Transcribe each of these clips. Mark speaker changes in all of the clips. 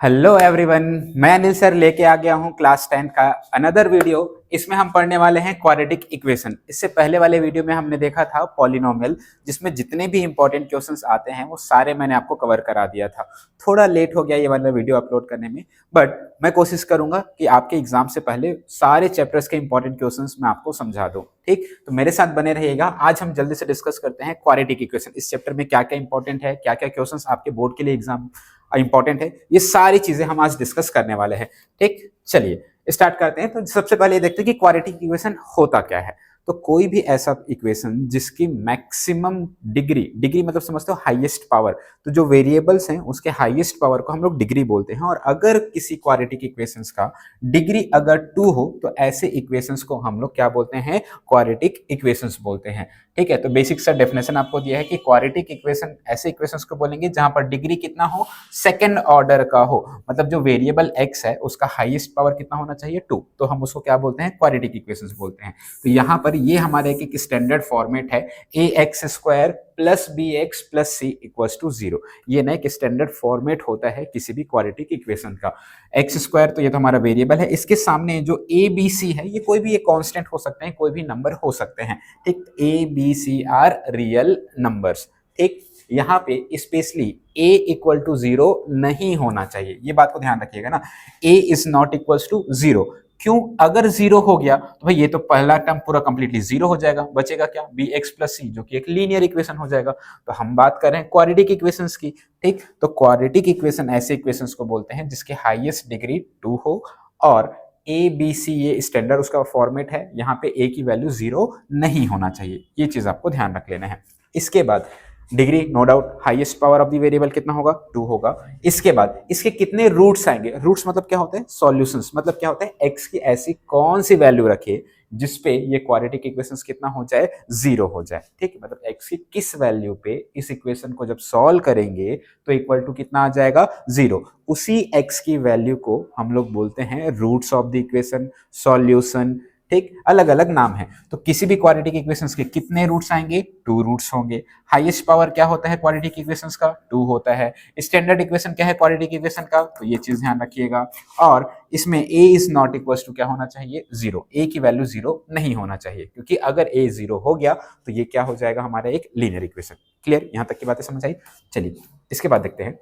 Speaker 1: Hello everyone, मैं Anil sir लेके आ गया हूँ क्लास 10 का अनदर वीडियो। इसमें हम पढ़ने वाले हैं क्वाड्रेटिक इक्वेशन। इससे पहले वाले वीडियो में हमने देखा था पॉलिनोमियल, जिसमें जितने भी इंपॉर्टेंट क्वेश्चंस आते हैं वो सारे मैंने आपको कवर करा दिया था। थोड़ा लेट हो गया ये वाला वीडियो अपलोड करने में, बट मैं कोशिश करूंगा कि आपके एग्जाम से पहले सारे चैप्टर्स के इंपॉर्टेंट क्वेश्चंस मैं आपको समझा दूं। ठीक, तो मेरे साथ बने रहिएगा। आज हम जल्दी से डिस्कस करते हैं क्वाड्रेटिक इक्वेशन। इस चैप्टर में क्या क्या इंपॉर्टेंट है, क्या क्या क्वेश्चंस आपके बोर्ड के लिए एग्जाम इंपॉर्टेंट है, ये सारी चीजें हम आज डिस्कस करने वाले हैं। ठीक, चलिए स्टार्ट करते हैं। तो सबसे पहले ये देखते हैं कि क्वाड्रेटिक इक्वेशन होता क्या है। तो कोई भी ऐसा इक्वेशन जिसकी मैक्सिमम डिग्री मतलब समझते हो हाईएस्ट पावर, तो जो वेरिएबल्स हैं उसके हाईएस्ट पावर को हम लोग डिग्री बोलते हैं। और अगर किसी क्वाड्रेटिक इक्वेशंस का डिग्री अगर 2 हो तो ऐसे इक्वेशंस को हम लोग क्या बोलते हैं, क्वाड्रेटिक इक्वेशंस बोलते हैं। ठीक है, तो बेसिक सा डेफिनेशन आपको दिया है कि क्वाड्रेटिक इक्वेशन ऐसे इक्वेशंस को बोलेंगे जहां पर डिग्री कितना हो, सेकंड ऑर्डर का हो। मतलब जो वेरिएबल x है उसका हाईएस्ट पावर कितना होना चाहिए, 2, तो हम उसको क्या बोलते हैं, क्वाड्रेटिक इक्वेशंस बोलते हैं। तो यहाँ पर ये हमारे एक स्टैंडर्ड फॉर्मेट है, ax² plus bx plus c equals to 0। ये ना एक स्टैंडर्ड फॉर्मेट होता है किसी भी क्वाड्रेटिक इक्वेशन का। x², तो ये तो हमारा वेरिएबल है, इसके सामने जो a b c है ये कोई भी एक कांस्टेंट हो सकते हैं, कोई भी नंबर हो सकते हैं। ठीक, a b c are real numbers. ठीक, यहाँ पे स्पेशली a इक्वल टू 0 नहीं होना चाहिए, ये बात को ध्यान रखिएगा ना। a is not equals to 0। क्यों? अगर 0 हो गया तो भाई ये तो पहला टर्म पूरा कंप्लीटली 0 हो जाएगा, बचेगा क्या, bx प्लस c, जो कि एक लीनियर इक्वेशन हो जाएगा। तो हम बात कर रहे हैं क्वाड्रेटिक इक्वेशंस की। ठीक, तो क्वाड्रेटिक इक्वेशन ऐसे इक्वेशंस को बोलते हैं जिसके हाईएस्ट डिग्री 2 हो और ए बी सी ये स्टैंडर्ड उसका फॉर्मेट है। यहाँ पे a की वैल्यू 0 नहीं होना चाहिए, ये चीज आपको ध्यान रख लेना है। इसके बाद degree, no doubt highest power of the variable कितना होगा, 2 होगा। इसके बाद इसके कितने रूट्स आएंगे, रूट्स मतलब क्या होते हैं, सॉल्यूशंस। मतलब क्या होता है, x की ऐसी कौन सी वैल्यू रखे जिसपे ये क्वाड्रेटिक इक्वेशंस कितना हो जाए, 0 हो जाए। ठीक है, मतलब x की किस वैल्यू पे इस इक्वेशन को जब सॉल्व करेंगे तो इक्वल टू कितना आ जाएगा, 0। उसी x की वैल्यू को हम लोग बोलते हैं roots of the equation, solution. ठीक, अलग अलग नाम है। तो किसी भी क्वाड्रेटिक इक्वेशंस के कितने रूट्स आएंगे, 2 रूट्स होंगे। हाईएस्ट पावर क्या होता है क्वाड्रेटिक इक्वेशंस का, 2 होता है। स्टैंडर्ड इक्वेशन क्या है क्वाड्रेटिक इक्वेशन का, तो ये चीज ध्यान रखिएगा। और इसमें a is not equal to क्या होना चाहिए, 0। a की वैल्यू 0 नहीं होना चाहिए, क्योंकि अगर a 0 हो गया तो ये क्या हो जाएगा, हमारा एक लीनियर इक्वेशन। क्लियर, यहां तक की बातें समझ आई। चलिए इसके बाद देखते हैं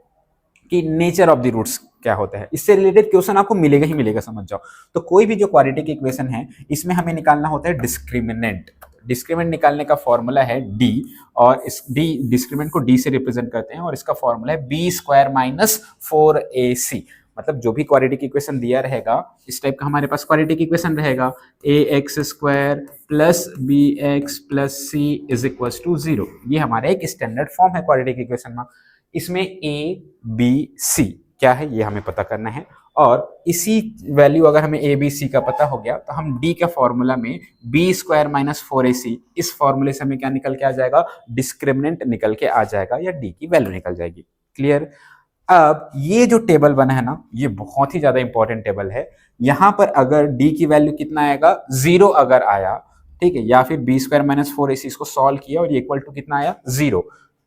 Speaker 1: कि नेचर ऑफ द रूट्स क्या होता है। इससे रिलेटेड क्वेश्चन आपको मिलेगा ही मिलेगा, समझ जाओ। तो कोई भी जो क्वाड्रेटिक इक्वेशन है इसमें हमें निकालना होता है डिस्क्रिमिनेंट। डिस्क्रिमिनेंट निकालने का फॉर्मूला है d, और इस d डिस्क्रिमिनेंट को d से रिप्रेजेंट करते हैं, और इसका फॉर्मूला है b² माइनस 4ac। मतलब जो भी क्वाड्रेटिक इक्वेशन दिया रहेगा, इस टाइप का हमारे पास क्वाड्रेटिक इक्वेशन रहेगा, ax² plus bx plus c is equal to 0। ये हमारा एक स्टैंडर्ड फॉर्म है क्वाड्रेटिक इक्वेशन में। इसमें a b c क्या है ये हमें पता करना है, और इसी वैल्यू अगर हमें a b c का पता हो गया तो हम d का फॉर्मूला में b² माइनस 4ac, इस फॉर्मूले से हमें क्या निकल के आ जाएगा, डिस्क्रिमिनेंट निकल के आ जाएगा, या d की वैल्यू निकल जाएगी। क्लियर। अब ये जो टेबल बना है ना, ये बहुत ही ज्यादा इंपॉर्टेंट टेबल है। यहां पर अगर d की वैल्यू कितना आएगा, 0 अगर आया, ठीक है, या फिर b² माइनस 4ac इसको सॉल्व किया और ये इक्वल टू कितना आया, 0,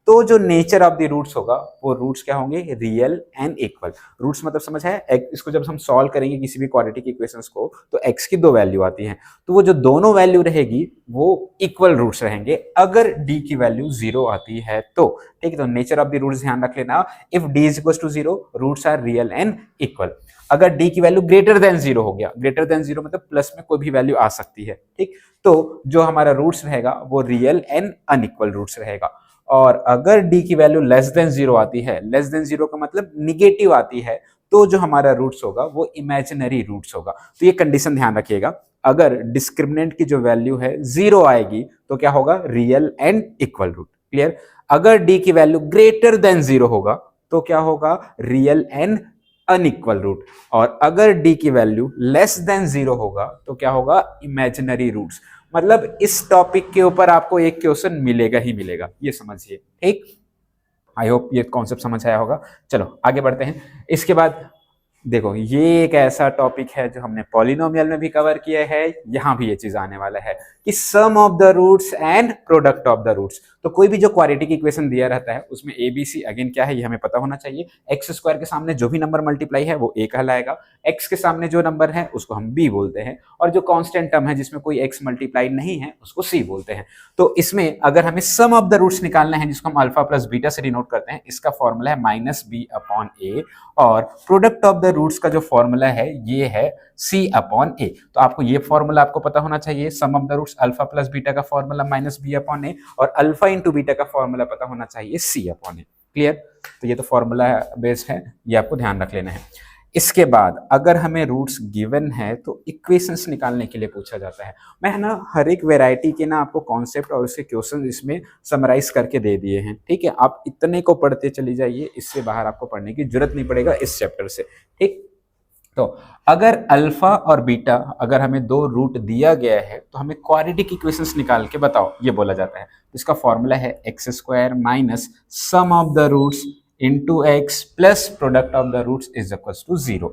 Speaker 1: तो जो नेचर ऑफ द रूट्स होगा वो रूट्स क्या होंगे, रियल एंड इक्वल। रूट्स मतलब समझ है, इसको जब हम सॉल्व करेंगे किसी भी क्वाड्रेटिक इक्वेशंस को तो x की 2 वैल्यू आती हैं, तो वो जो दोनों वैल्यू रहेगी वो इक्वल रूट्स रहेंगे अगर d की वैल्यू 0 आती है तो। ठीक है, तो नेचर ऑफ द रूट्स ध्यान रख लेना। If d is equal to 0, roots are real and equal. अगर d की वैल्यू ग्रेटर देन 0 हो गया, ग्रेटर देन 0 मतलब प्लस में कोई भी वैल्यू आ सकती है, ठीक, तो जो हमारा रूट्स रहेगा वो रियल एंड अनइक्वल रूट्स रहेगा। और अगर d की वैल्यू लेस देन 0 आती है, लेस देन 0 का मतलब निगेटिव आती है, तो जो हमारा रूट्स होगा वो इमेजिनरी रूट्स होगा। तो ये कंडीशन ध्यान रखिएगा, अगर डिस्क्रिमिनेंट की जो वैल्यू है 0 आएगी तो क्या होगा, real and equal root. Clear. अगर d की वैल्यू ग्रेटर देन 0 होगा तो क्या होगा, रियल एंड अनइक्वल रूट। और अगर d की वैल्यू लेस देन 0 होगा तो क्या होगा, इमेजिनरी रूट्स। मतलब इस टॉपिक के ऊपर आपको एक क्वेश्चन मिलेगा ही मिलेगा, ये समझिए। ठीक, आई होप ये कॉन्सेप्ट समझ आया होगा। चलो आगे बढ़ते हैं। इसके बाद देखो ये एक ऐसा टॉपिक है जो हमने पॉलिनोमियल में भी कवर किया है, यहाँ भी ये चीज आने वाला है कि sum of the roots and product of the roots. तो कोई भी जो क्वाड्रेटिक इक्वेशन दिया रहता है उसमें एबीसी अगेन क्या है ये हमें पता होना चाहिए। एक्स स्क्वायर के सामने जो भी नंबर मल्टीप्लाई है वो ए कहलाएगा, एक्स के सामने जो नंबर है उसको हम बी बोलते हैं, और जो कांस्टेंट टर्म है जिसमें कोई एक्स मल्टीप्लाई नहीं है उसको सी बोलते हैं। तो इसमें अगर हमें सम ऑफ द रूट्स निकालना है जिसको हम अल्फा प्लस बीटा से डिनोट करते हैं, इसका फॉर्मूला है माइनस बी अपॉन ए, और प्रोडक्ट ऑफ द रूट्स का जो फॉर्मूला है ये है सी अपॉन ए। तो आपको ये फॉर्मूला आपको पता होना चाहिए, sum of the roots alpha plus beta का formula minus B upon A, और अल्फा इंटू बीटा का फॉर्मूला पता होना चाहिए सी अपॉन ए। क्लियर? तो ये तो फॉर्मूला बेस्ड है, ये आपको ध्यान रख लेना है। इसके बाद अगर हमें रूट्स गिवन है तो इक्वेशंस निकालने के लिए पूछा जाता है। मैं ना हर एक वैरायटी के ना आपको कॉन्सेप्ट और उसके क्वेश्चन इसमें समराइज करके दे दिए हैं, ठीक है? आप इतने को पढ़ते चली जाइए, इससे बाहर आपको पढ़ने की जरूरत नहीं पड़ेगा इस चैप्टर से, ठीक? तो अगर अल्फा और बीटा अगर हमें दो रूट दिया गया है तो हमें क्वाड्रेटिक इक्वेशंस निकाल के बताओ, ये बोला जाता है। तो इसका फॉर्मूला है x square minus sum of the roots into x plus product of the roots is equal to 0।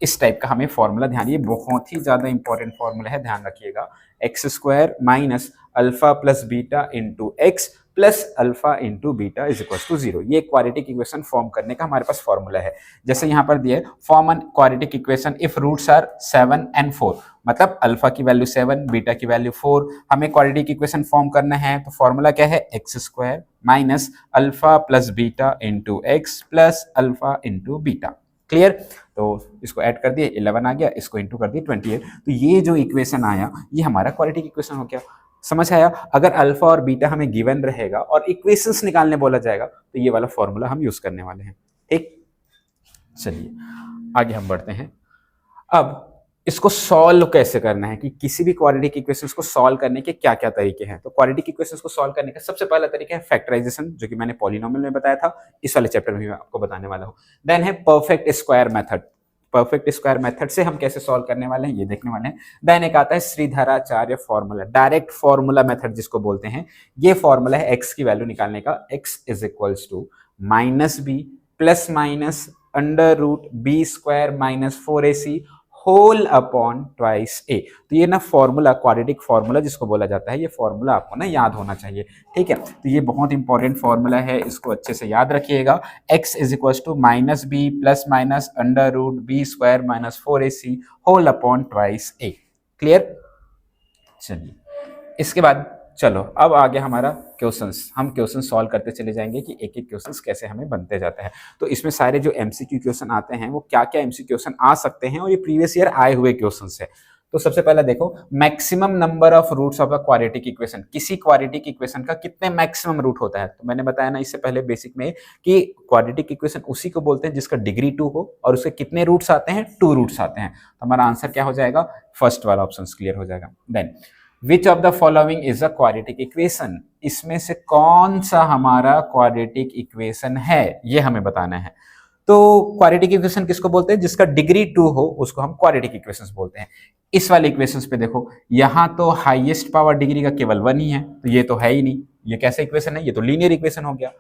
Speaker 1: इस टाइप का हमें फॉर्मूला, ध्यान, ये बहुत ही ज्यादा इंपॉर्टेंट फॉर्मूला है, ध्यान रखिएगा। X square minus alpha plus beta into x plus alpha into beta is equal to 0। ये क्वाड्रेटिक इक्वेशन फॉर्म करने का हमारे पास फॉर्मूला है। जैसे यहाँ पर दिया है, form an quadratic equation if roots are 7 and 4, मतलब अल्फा की वैल्यू 7, बीटा की वैल्यू 4। हमें क्वाड्रेटिक इक्वेशन फॉर्म करना है तो फॉर्मूला क्या है, x square minus alpha plus beta into x plus alpha into beta. Clear? तो इसको ऐड कर दिए, 11 आ गया, इसको इंटू कर दिए 28। तो ये जो इक्वेशन आया ये हमारा क्वाड्रेटिक इक्वेशन हो गया। समझ आया? अगर अल्फा और बीटा हमें गिवन रहेगा और इक्वेशंस निकालने बोला जाएगा तो ये वाला फॉर्मूला हम यूज करने वाले हैं, ठीक? चलिए आगे हम बढ़ते हैं। अब इसको सॉल्व कैसे करना है, कि किसी भी क्वाड्रेटिक इक्वेशंस को सॉल्व करने के क्या क्या तरीके हैं। तो क्वाड्रेटिक इक्वेशंस को सॉल्व करने का सबसे पहला तरीका है फैक्टराइजेशन, जो कि मैंने पॉलिनोमियल में बताया था, इस वाले चैप्टर में भी मैं आपको बताने वाला हूं। देन है perfect square method. Perfect square method से हम कैसे सॉल्व करने वाले हैं ये देखने वाले हैं। देन एक आता है Shridharacharya formula, direct formula method जिसको बोलते हैं। ये फॉर्मूला है एक्स की वैल्यू निकालने का, X is equals to minus B plus minus under root B square minus 4ac whole upon twice A. तो ये ना फॉर्मूला, क्वाड्रेटिक फॉर्मूला जिसको बोला जाता है, ये फॉर्मूला आपको ना याद होना चाहिए, ठीक है? तो ये बहुत इंपॉर्टेंट फॉर्मूला है, इसको अच्छे से याद रखिएगा। x is equal to minus B plus minus under root B square minus 4ac whole upon twice a. Clear? चलिए इसके बाद चलो अब आगे हमारा क्वेश्चंस, हम क्वेश्चन सॉल्व करते चले जाएंगे कि एक एक क्वेश्चंस कैसे हमें बनते जाते हैं। तो इसमें सारे जो एमसीक्यू क्वेश्चन आते हैं वो क्या क्या एमसीक्यू क्वेश्चन आ सकते हैं, और ये प्रीवियस ईयर आए हुए क्वेश्चंस है। तो सबसे पहला देखो, maximum number of roots of a quadratic equation. किसी क्वाड्रेटिक इक्वेशन का कितने मैक्सिमम रूट होता है? तो मैंने बताया ना इससे पहले बेसिक में कि क्वाड्रेटिक इक्वेशन उसी को बोलते हैं जिसका डिग्री 2 हो और उसके कितने रूट्स आते हैं, 2 रूट्स आते हैं। तो हमारा आंसर क्या हो जाएगा, फर्स्ट वाला ऑप्शन क्लियर हो जाएगा। Then which of the following is a quadratic equation, इसमें से कौन सा हमारा क्वाड्रेटिक इक्वेशन है ये हमें बताना है। तो क्वाड्रेटिक इक्वेशन किसको बोलते हैं, जिसका डिग्री 2 हो उसको हम क्वाड्रेटिक इक्वेशंस बोलते हैं। इस वाले इक्वेशंस पे देखो, यहां तो हाईएस्ट पावर डिग्री का केवल 1 ही है, तो ये तो है ही नहीं, ये कैसा इक्वेशन है, ये तो लीनियर इक्वेशन हो गया।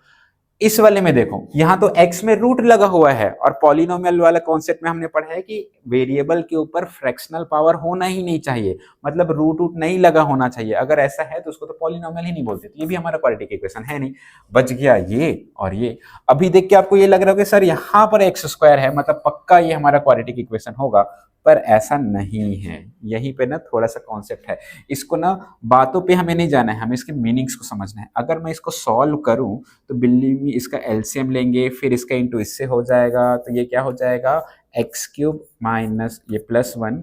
Speaker 1: इस वाले में देखो, यहां तो x में रूट लगा हुआ है, और पॉलिनोमियल वाला कॉन्सेप्ट में हमने पढ़ा है कि वेरिएबल के ऊपर फ्रैक्शनल पावर होना ही नहीं चाहिए, मतलब रूट नहीं लगा होना चाहिए। अगर ऐसा है तो उसको तो पॉलिनोमियल ही नहीं बोलते। तो ये भी हमारा क्वाड्रेटिक इक्वेशन है नहीं, बच गया ये और ये। अभी देख के आपको ये लग रहा है कि सर यहाँ पर एक्स स्क्वायर है, मतलब पक्का ये हमारा क्वाड्रेटिक इक्वेशन होगा, पर ऐसा नहीं है। यहीं पे ना थोड़ा सा कॉन्सेप्ट है, इसको ना बातों पे हमें नहीं जाना है, हमें इसके मीनिंग्स को समझना है। अगर मैं इसको सॉल्व करूं तो बिलीव मी, इसका एलसीएम लेंगे, फिर इसका इंटू इससे हो जाएगा, तो ये क्या हो जाएगा, एक्स क्यूब माइनस ये प्लस 1,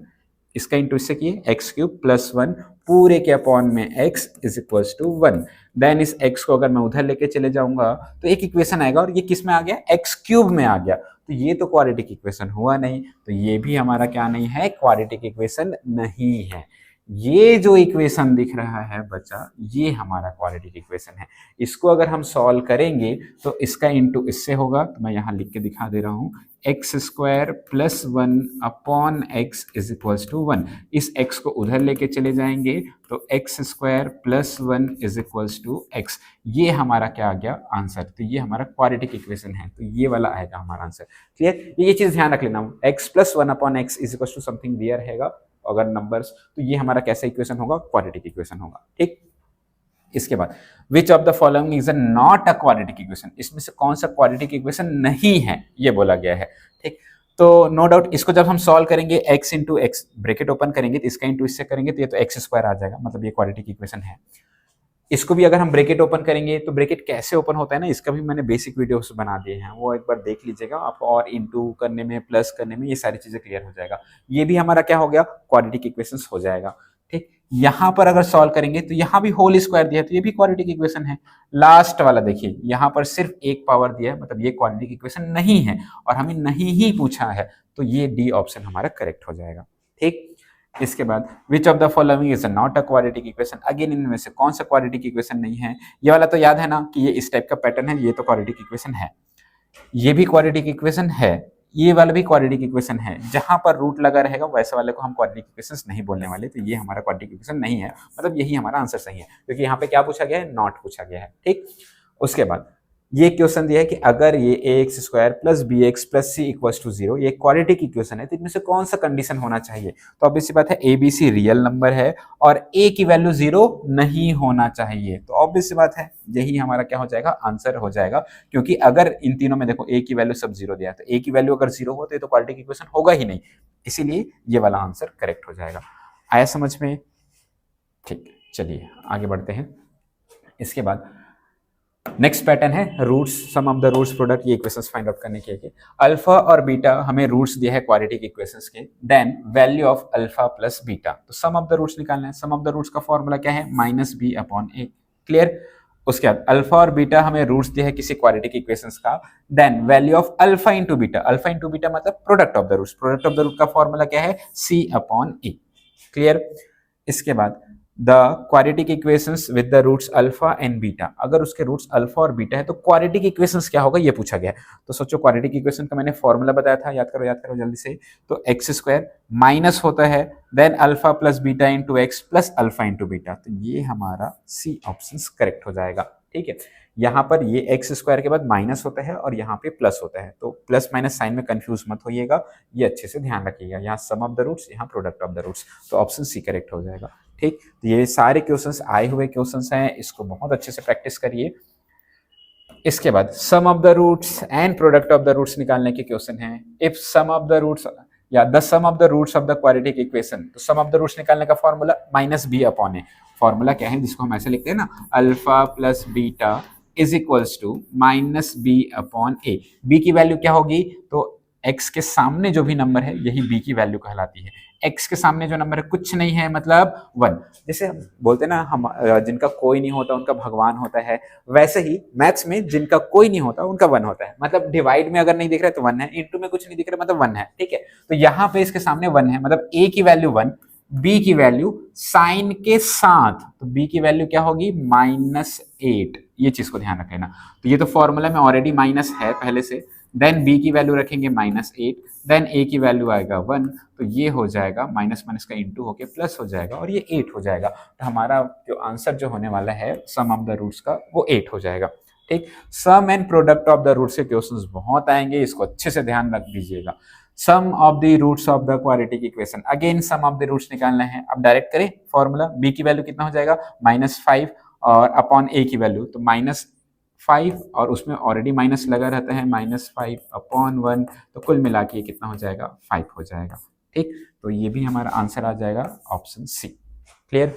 Speaker 1: इसका इंटू इससे किए एक्स क्यूब प्लस 1 पूरे के अपॉन में x is equal to 1। Then इस x को अगर मैं उधर लेके चले जाऊंगा तो एक इक्वेशन आएगा, और ये किस में आ गया, एक्स क्यूब में आ गया। तो ये तो क्वाड्रेटिक इक्वेशन हुआ नहीं, तो ये भी हमारा क्या नहीं है, क्वाड्रेटिक इक्वेशन नहीं है। ये जो इक्वेशन दिख रहा है बच्चा, ये हमारा क्वाड्रेटिक इक्वेशन है। इसको अगर हम सॉल्व करेंगे तो इसका इंटू इससे होगा, तो मैं यहाँ लिख के दिखा दे रहा हूँ, x square plus 1 upon x is equals to 1। इस x को उधर लेके चले जाएंगे तो x square plus 1 is equals to x. ये हमारा क्या आ गया आंसर, तो ये हमारा क्वाड्रेटिक इक्वेशन है, तो ये वाला आएगा हमारा आंसर। क्लियर, ये चीज ध्यान रख लेना, x plus 1 upon x is equals to something दिया रहेगा अगर नंबर्स, तो ये हमारा कैसा इक्वेशन होगा, क्वाड्रेटिक इक्वेशन होगा। ठीक, इसके बाद विच of the following is not a quadratic equation, इसमें से कौन सा क्वाड्रेटिक इक्वेशन नहीं है, ये बोला गया है। ठीक, तो नो डाउट इसको जब हम सॉल्व करेंगे x into x bracket open करेंगे तो इसका इंटू इससे करेंगे तो ये तो एक्स स्क्वायर आ जाएगा, मतलब ये क्वाड्रेटिक इक्वेशन है। इसको भी अगर हम ब्रेकेट ओपन करेंगे तो ब्रेकेट कैसे ओपन होता है ना, इसका भी मैंने बेसिक वीडियोस बना दिए हैं, वो एक बार देख लीजिएगा आप, और इंटू करने में प्लस करने में ये सारी चीजें क्लियर हो जाएगा। ये भी हमारा क्या हो गया, क्वाड्रेटिक इक्वेशन हो जाएगा। ठीक, यहां पर अगर सॉल्व करेंगे तो यहां भी होल स्क्वायर दिया है तो ये भी क्वाड्रेटिक इक्वेशन है। लास्ट वाला देखिए, यहां पर सिर्फ एक पावर दिया है, मतलब ये क्वाड्रेटिक इक्वेशन नहीं है और हमें नहीं ही पूछा है, तो ये डी ऑप्शन हमारा करेक्ट हो जाएगा। ठीक, इसके बाद विच of the following is not a quadratic equation, again इनमें से कौन सा क्वाड्रेटिक इक्वेशन नहीं है। ये वाला तो याद है ना कि ये इस टाइप का पैटर्न है, ये तो क्वाड्रेटिक इक्वेशन है, ये भी क्वाड्रेटिक इक्वेशन है, ये वाला भी क्वाड्रेटिक इक्वेशन है। जहां पर रूट लगा रहेगा वैसे वाले को हम क्वाड्रेटिक इक्वेशन नहीं बोलने वाले, तो ये हमारा क्वाड्रेटिक इक्वेशन नहीं है, मतलब यही हमारा आंसर सही है, क्योंकि यहाँ पे क्या पूछा गया है, नॉट पूछा गया है। ठीक, उसके बाद ये क्वेश्चन दिया है कि अगर ये ax square plus B x plus c equals to 0 ये क्वाड्रेटिक इक्वेशन है, तो इनमें से कौन सा कंडीशन होना चाहिए। तो ऑब्वियस सी बात है a b c real number है और a की वैल्यू 0 नहीं होना चाहिए, तो ऑब्वियस सी बात है यही हमारा क्या हो जाएगा, आंसर हो जाएगा। क्योंकि अगर इन तीनों में देखो a की वैल्यू सब 0 दिया है, तो a की वैल्यू अगर 0 हो तो क्वाड्रेटिक इक्वेशन होगा ही नहीं, इसीलिए ये वाला आंसर करेक्ट हो जाएगा। आया समझ में। ठीक, चलिए आगे बढ़ते हैं। इसके बाद नेक्स्ट पैटर्न है roots, sum of the roots product, ये इक्वेशंस फाइंड आउट करने के लिए अल्फा और बीटा हमें रूट्स दिया है क्वाड्रेटिक इक्वेशंस के, then value of alpha plus beta, तो सम ऑफ द रूट्स निकालना है। सम ऑफ द रूट्स का फॉर्मूला क्या है, माइनस बी अपॉन ए। क्लियर, उसके बाद अल्फा और बीटा हमें रूट्स दिया है किसी क्वाड्रेटिक इक्वेशंस का, then value of alpha into beta, alpha into beta मतलब product of the roots, product of the root का फॉर्मूला क्या है, सी अपॉन ए। क्लियर, इसके बाद the quadratic equations with the roots alpha and beta, अगर उसके roots alpha और beta है तो क्वाड्रेटिक इक्वेशंस क्या होगा ये पूछा गया है। तो सोचो क्वाड्रेटिक इक्वेशन का मैंने फॉर्मूला बताया था, याद करो जल्दी से। तो एक्स स्क्वायर माइनस होता है then alpha plus beta into x plus alpha into beta, तो ये हमारा सी ऑप्शन करेक्ट हो जाएगा। ठीक है, यहाँ पर ये एक्स स्क्वायर के बाद माइनस होता है और यहाँ पे प्लस होता है, तो प्लस माइनस साइन में कंफ्यूज मत होइएगा, ये अच्छे से ध्यान रखिएगा, यहाँ सम ऑफ द रूट्स, यहाँ प्रोडक्ट ऑफ द रूट्स, तो ऑप्शन सी करेक्ट हो जाएगा। ठीक, तो ये सारे क्वेश्चंस आए हुए क्वेश्चंस हैं, इसको बहुत अच्छे से प्रैक्टिस करिए। इसके बाद sum of the roots and product of the roots निकालने के क्वेश्चन हैं। If sum of the roots या the sum of the roots of the quadratic equation, तो सम ऑफ द रूट्स निकालने का formula minus B upon A. Formula क्या है, जिसको हम ऐसे लिखते हैं ना, alpha plus beta is equals to minus B upon A. B की वैल्यू क्या होगी, तो एक्स के सामने जो भी नंबर है यही बी की वैल्यू कहलाती है। एक्स के सामने जो नंबर है कुछ नहीं है मतलब 1, जैसे हम बोलते हैं ना, हम जिनका कोई नहीं होता उनका भगवान होता है, वैसे ही मैथ्स में जिनका कोई नहीं होता उनका 1 होता है, मतलब डिवाइड में अगर नहीं दिख रहा है तो 1 है, इंटू में कुछ नहीं दिख रहा मतलब 1 है। ठीक है, तो यहाँ पे इसके सामने 1 है, मतलब ए की वैल्यू 1, बी की वैल्यू साइन के साथ, तो बी की वैल्यू क्या होगी, -8, ये चीज को ध्यान रख लेना। तो ये तो फॉर्मूला में ऑलरेडी माइनस है पहले से, देन बी की वैल्यू रखेंगे -8, देन ए की वैल्यू आएगा 1, तो ये हो जाएगा माइनस माइनस का इंटू होके प्लस हो जाएगा और ये 8 हो जाएगा। तो हमारा जो आंसर जो होने वाला है सम ऑफ द रूट्स का वो 8 हो जाएगा। ठीक, sum and product of the roots के क्वेश्चंस बहुत आएंगे, इसको अच्छे से ध्यान रख दीजिएगा। Sum of the roots of the quadratic equation, again sum of the roots निकालना है। अब डायरेक्ट करें फॉर्मूला, बी की वैल्यू कितना हो जाएगा -5 और अपॉन ए की वैल्यू तो -5 और उसमें ऑलरेडी माइनस लगा रहता है -5 अपॉन 1, तो कुल मिला के कितना हो जाएगा 5 हो जाएगा। ठीक, तो ये भी हमारा आंसर आ जाएगा ऑप्शन सी। क्लियर,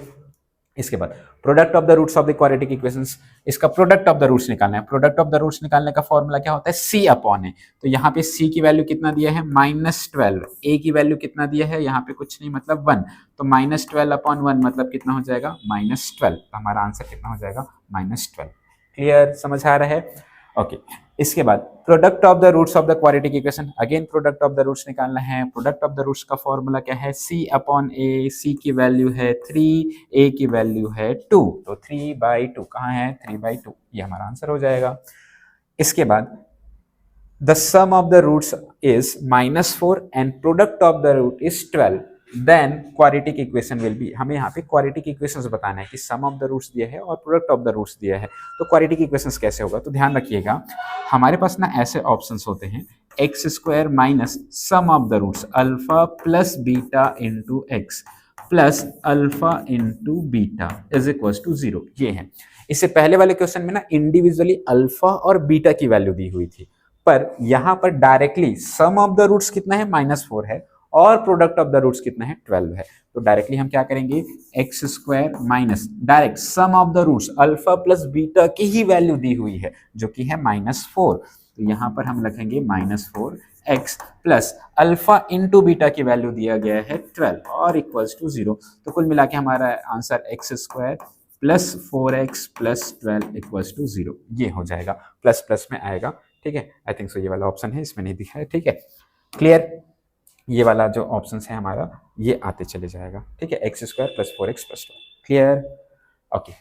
Speaker 1: इसके बाद product of the roots of the quadratic equations, इसका प्रोडक्ट ऑफ द रूट्स निकालना है। प्रोडक्ट ऑफ द रूट्स निकालने का फॉर्मूला क्या होता है, सी अपॉन ए। तो यहाँ पे सी की वैल्यू कितना दिया है -12, ए की वैल्यू कितना दिया है यहाँ पे कुछ नहीं मतलब 1, तो -12 अपॉन 1 मतलब कितना हो जाएगा -12, तो हमारा आंसर कितना हो जाएगा -12। क्लियर, समझ आ रहा है। ओके, इसके बाद product of the roots of the quadratic equation, again product of the roots निकालना है। प्रोडक्ट ऑफ द रूट्स का फॉर्मूला क्या है, c अपॉन a, c की वैल्यू है 3, a की वैल्यू है 2, तो 3/2 कहाँ है, 3/2, ये हमारा आंसर हो जाएगा। इसके बाद the sum of the roots is -4 and product of the root is 12, then quadratic equation will be, हमें यहाँ पे quadratic equations बताना है कि sum of the roots दिया है और product of the roots दिया है, तो quadratic equations कैसे होगा, तो ध्यान रखिएगा हमारे पास ना ऐसे ऑप्शंस होते हैं x square minus sum of the roots alpha plus beta into x plus alpha into beta is equal to 0, ये है। इससे पहले वाले क्वेश्चन में ना इंडिविजुअली अल्फा और बीटा की वैल्यू दी हुई थी, पर यहां पर directly sum of the roots कितना है, -4 है और प्रोडक्ट ऑफ द रूट्स कितना है, 12 है। तो डायरेक्टली हम क्या करेंगे, x square minus direct sum of the roots alpha plus beta की ही वैल्यू दी हुई है जो कि है -4, तो यहां पर हम लिखेंगे -4 x plus alpha into beta की वैल्यू दिया गया है 12 और इक्वल्स टू 0, तो कुल मिला के हमारा answer x square plus 4x plus 12 equals to 0, ये हो जाएगा, प्लस प्लस में आएगा, ठीक है। आई थिंक सो ये वाला ऑप्शन है, इसमें नहीं दिखा है, ठीक है, क्लियर। ये वाला जो ऑप्शन है हमारा ये आते चले जाएगा, ठीक है, x square plus 4x plus 12, clear, okay.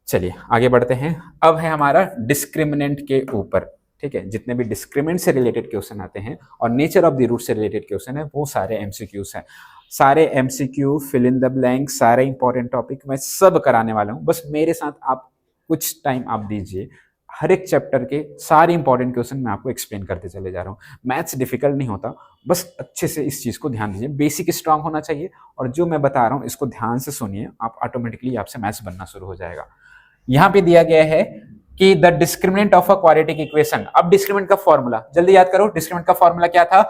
Speaker 1: चलिए आगे बढ़ते हैं, अब है हमारा डिस्क्रिमिनेंट के ऊपर, ठीक है। जितने भी डिस्क्रिमिनेंट से रिलेटेड क्वेश्चन आते हैं और नेचर ऑफ द रूट से रिलेटेड क्वेश्चन है वो सारे एमसीक्यूज हैं, सारे MCQ fill in the blank, सारे इंपॉर्टेंट टॉपिक मैं सब कराने वाला हूं, बस मेरे साथ आप कुछ टाइम आप दीजिए, हर एक चैप्टर के सारे इंपॉर्टेंट क्वेश्चन मैं आपको एक्सप्लेन करते चले जा रहा हूँ। मैथ्स डिफिकल्ट नहीं होता, बस अच्छे से इस चीज को ध्यान दीजिए, बेसिक स्ट्रांग होना चाहिए और जो मैं बता रहा हूँ इसको ध्यान से सुनिए, आप ऑटोमेटिकली आपसे मैथ्स बनना शुरू हो जाएगा। यहाँ पे दिया गया है कि the discriminant of a quadratic equation, अब डिस्क्रिमिनेंट का फॉर्मूला जल्दी याद करो, डिस्क्रिमिनेंट का फॉर्मूला क्या था,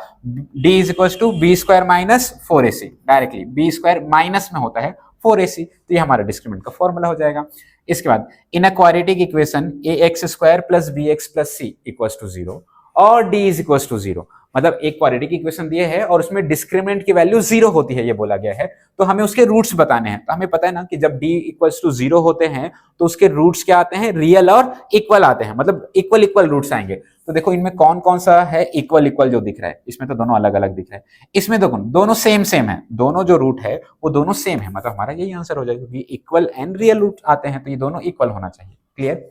Speaker 1: d is equal to b square minus 4ac, directly b square minus में होता है 4ac, तो ये हमारा डिस्क्रिमिनेंट का फॉर्मूला हो जाएगा। इसके बाद in a quadratic equation ax square plus bx plus c equals to 0 और d इज इक्वल्स टू 0, मतलब एक क्वाड्रेटिक इक्वेशन दिए है और उसमें डिस्क्रिमिनेंट की वैल्यू 0 होती है, ये बोला गया है, तो हमें उसके रूट्स बताने हैं। तो हमें पता है ना कि जब d इक्वल्स टू 0 होते हैं तो उसके रूट्स क्या आते हैं, रियल और इक्वल आते हैं, मतलब इक्वल इक्वल रूट्स आएंगे। तो देखो इनमें कौन कौन सा है इक्वल इक्वल जो दिख रहा है, इसमें तो दोनों अलग अलग दिख रहा है, इसमें देखो दोनों सेम सेम है, दोनों जो रूट है वो दोनों सेम है, मतलब हमारा यही आंसर हो जाएगा क्योंकि इक्वल एंड रियल रूट आते हैं तो ये दोनों इक्वल होना चाहिए, क्लियर।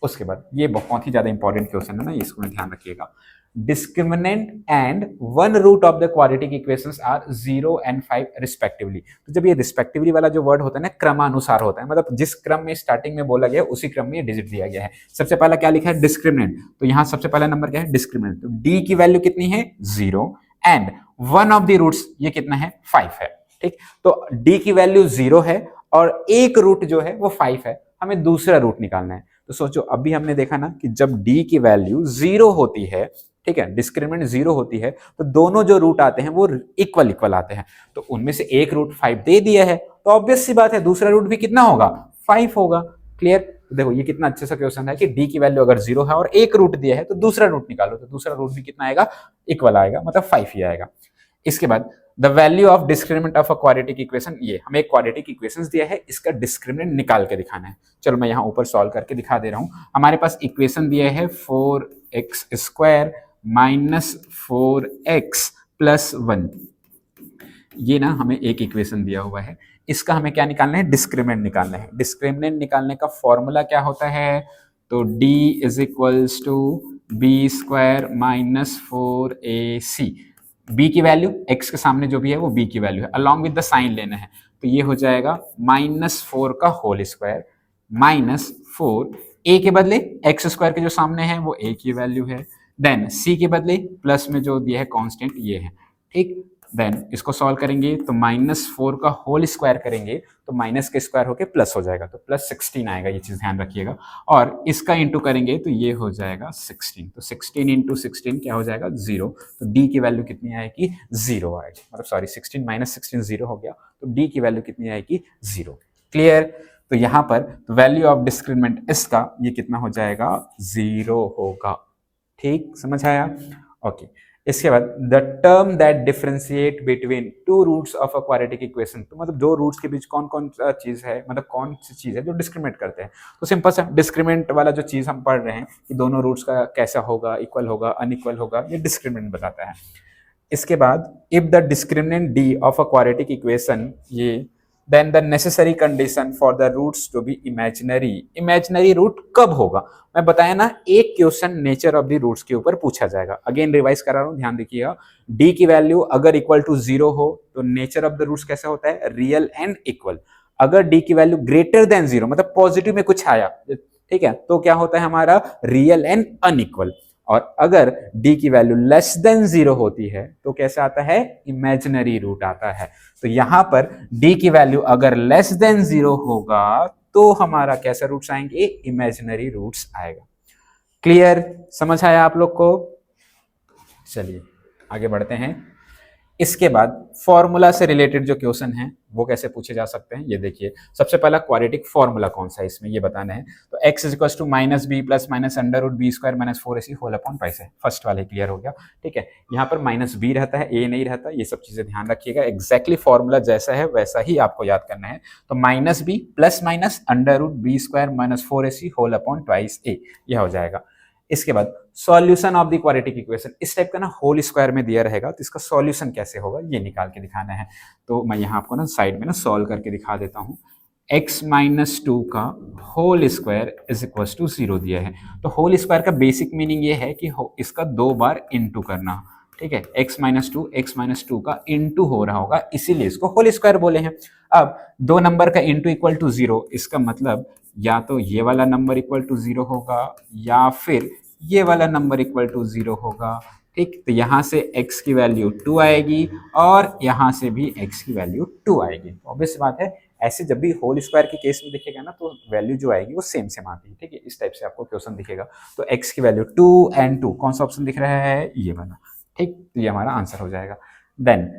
Speaker 1: उसके बाद ये बहुत ही ज्यादा इंपॉर्टेंट क्वेश्चन है ना, इसको ध्यान रखिएगा, discriminant and one root of the quadratic equations are 0 and 5 respectively. तो जब ये रिस्पेक्टिवली वाला जो वर्ड होता है ना, क्रमानुसार होता है, मतलब जिस क्रम में स्टार्टिंग में बोला गया उसी क्रम में ये डिजिट दिया गया है। सबसे पहला क्या लिखा है, डिस्क्रिमिनेंट, तो यहाँ सबसे पहला नंबर क्या है, डिस्क्रिमिनेंट, तो डी की वैल्यू कितनी है 0 and one of the roots ये कितना है 5 है, ठीक। तो डी की वैल्यू 0 है और एक रूट जो है वो 5 है, हमें दूसरा रूट निकालना है। तो सोचो अभी हमने देखा ना कि जब डी की वैल्यू 0 होती है, ठीक है, डिस्क्रिमिनेंट 0 होती है, तो दोनों जो रूट आते हैं वो इक्वल इक्वल आते हैं, तो उनमें से एक रूट 5 दे दिया है तो ऑब्वियस सी बात है दूसरा रूट भी कितना होगा 5 होगा, क्लियर। तो देखो ये कितना अच्छा सा क्वेश्चन है कि डी की वैल्यू अगर 0 है और एक रूट दिया है तो दूसरा रूट निकालो, तो दूसरा रूट भी कितना आएगा, इक्वल आएगा, मतलब 5 ही आएगा। इसके बाद the value of discriminant of a quadratic equation, ये हमें एक क्वाड्रेटिक इक्वेशन दिया है, इसका डिस्क्रिमिनेंट निकाल के दिखाना है। चलो मैं यहाँ ऊपर सॉल्व करके दिखा दे रहा हूँ। हमारे पास इक्वेशन दिया है 4x square minus 4x plus 1, ये ना हमें एक इक्वेशन दिया हुआ है, इसका हमें क्या निकालना है, डिस्क्रिमिनेंट निकालना है। डिस्क्रिमिनेंट निकालने का फॉर्मूला क्या होता है, तो d is equals to b square minus 4ac, b की वैल्यू x के सामने जो भी है वो b की वैल्यू है, अलॉन्ग विद द साइन लेना है, तो ये हो जाएगा -4 का होल स्क्वायर माइनस 4, a के बदले x स्क्वायर के जो सामने है वो a की वैल्यू है, देन c के बदले प्लस में जो दिया है कांस्टेंट ये है, ठीक। देन इसको सॉल्व करेंगे तो -4 का होल स्क्वायर करेंगे तो माइनस के स्क्वायर होके प्लस हो जाएगा, तो प्लस 16 आएगा, ये चीज ध्यान रखिएगा। और इसका इंटू करेंगे तो ये हो जाएगा 16, तो 16 इंटू 16 क्या हो जाएगा 0, तो d की वैल्यू कितनी आएगी 0 आएगी, मतलब सॉरी 16 माइनस 16 0 हो गया, तो d की वैल्यू कितनी आएगी 0, क्लियर। तो यहाँ पर वैल्यू ऑफ डिस्क्रिमिनेंट इसका ये कितना हो जाएगा 0 होगा, ठीक, समझ आया, ओके। इसके बाद the term that differentiate between two roots of a quadratic equation, तो मतलब दो रूट्स के बीच कौन कौन सा चीज है, मतलब कौन सी चीज है जो डिस्क्रिमिनेट करते हैं। तो सिंपल सा डिस्क्रिमिनेंट वाला जो चीज हम पढ़ रहे हैं कि दोनों रूट्स का कैसा होगा, इक्वल होगा, अनइक्वल होगा, ये डिस्क्रिमिनेंट बताता है। इसके बाद if the discriminant D of a quadratic equation, ये then the necessary condition for the roots to be imaginary. Imaginary root कब होगा, मैं बताया ना, एक question nature of the roots के ऊपर पूछा जाएगा। अगेन रिवाइज करा रहा हूं, ध्यान देखिएगा। डी की वैल्यू अगर इक्वल टू 0 हो तो नेचर ऑफ द रूट्स कैसा होता है, रियल एंड इक्वल। अगर डी की वैल्यू ग्रेटर देन 0, मतलब पॉजिटिव में कुछ आया, ठीक है, तो क्या होता है हमारा, रियल एंड अनइक्वल। और अगर d की वैल्यू लेस देन 0 होती है तो कैसा आता है, इमेजिनरी रूट आता है। तो यहां पर d की वैल्यू अगर लेस देन 0 होगा तो हमारा कैसा रूट्स आएंगे, इमेजिनरी रूट्स आएगा। क्लियर, समझ आया आप लोग को? चलिए आगे बढ़ते हैं। इसके बाद फॉर्मूला से रिलेटेड जो क्वेश्चन है वो कैसे पूछे जा सकते हैं, ये देखिए। सबसे पहला क्वाड्रेटिक फॉर्मूला कौन सा है इसमें, ये बताना है। तो x is equal to minus B plus minus under root B square minus 4ac whole upon pi से, फर्स्ट वाले क्लियर हो गया, ठीक है। यहाँ पर माइनस बी रहता है, a नहीं रहता, ये सब चीजें ध्यान रखिएगा। एग्जैक्टली फॉर्मूला जैसा है वैसा ही आपको याद करना है। तो minus B plus minus under root B square minus 4ac whole upon twice a, यह हो जाएगा। इसके बाद solution of the quadratic equation, इस टाइप का ना होल स्क्वायर में दिया रहेगा, तो इसका सॉल्यूशन कैसे होगा ये निकाल के दिखाना है। तो मैं यहाँ आपको ना साइड में ना सॉल्व करके दिखा देता हूँ। x माइनस 2 का whole square is equal to 0 दिया है। तो होल स्क्वायर का बेसिक मीनिंग ये है कि इसका 2 बार इंटू करना, ठीक है। x माइनस टू का इंटू हो रहा होगा, इसीलिए इसको होल स्क्वायर बोले हैं। अब दो नंबर का इंटू इक्वल टू 0, इसका मतलब या तो ये वाला नंबर इक्वल टू 0 होगा या फिर ये वाला नंबर इक्वल टू 0 होगा, ठीक। तो यहां से x की वैल्यू 2 आएगी और यहां से भी x की वैल्यू 2 आएगी। ऑब्वियस बात है, ऐसे जब भी होल स्क्वायर के केस में दिखेगा ना तो वैल्यू जो आएगी वो सेम सेम आती है, ठीक है। इस टाइप से आपको क्वेश्चन दिखेगा। तो x की वैल्यू 2 एंड 2, कौन सा ऑप्शन दिख रहा है, ये वाला, ठीक। तो ये हमारा आंसर हो जाएगा। Then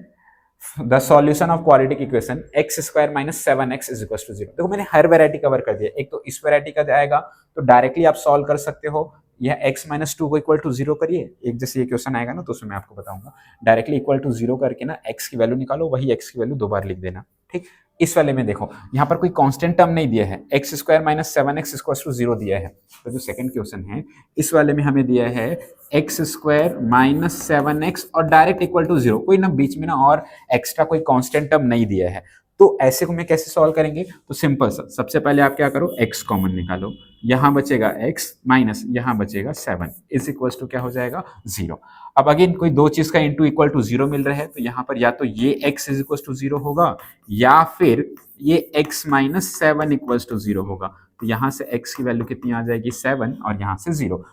Speaker 1: the solution of quadratic equation x square minus 7x is equal to 0। देखो मैंने हर वैरायटी कवर कर दिया। एक तो इस वैरायटी का जाएगा तो डायरेक्टली आप सॉल्व कर सकते हो, यह x माइनस 2 को इक्वल टू 0 करिए। एक जैसे ये क्वेश्चन आएगा ना तो उसमें मैं आपको बताऊंगा, डायरेक्टली इक्वल टू 0 करके ना x की वैल्यू निकालो, वही x की वैल्यू 2 बार लिख देना, ठीक। इस वाले में देखो यहाँ पर कोई कांस्टेंट टर्म नहीं दिया है, x square minus 7x equal to 0 दिया है। तो जो सेकंड क्वेश्चन है इस वाले में हमें दिया है x स्क्वायर माइनस 7x और डायरेक्ट इक्वल टू 0, कोई ना बीच में ना और एक्स्ट्रा कोई कांस्टेंट टर्म नहीं दिया है। तो ऐसे को मैं कैसे सॉल्व करेंगे, तो सिंपल सा, सबसे पहले आप क्या करो, x कॉमन निकालो, यहां बचेगा x माइनस यहां बचेगा 7 इज इक्वल टू क्या हो जाएगा 0। अब अगेन कोई दो चीज का इंटू इक्वल टू 0 मिल रहा है, तो यहाँ पर या तो ये x इज इक्वल टू 0 होगा या फिर ये x माइनस 7 इक्वल टू 0 होगा। तो यहाँ से x की वैल्यू कितनी आ जाएगी 7 और यहाँ से 0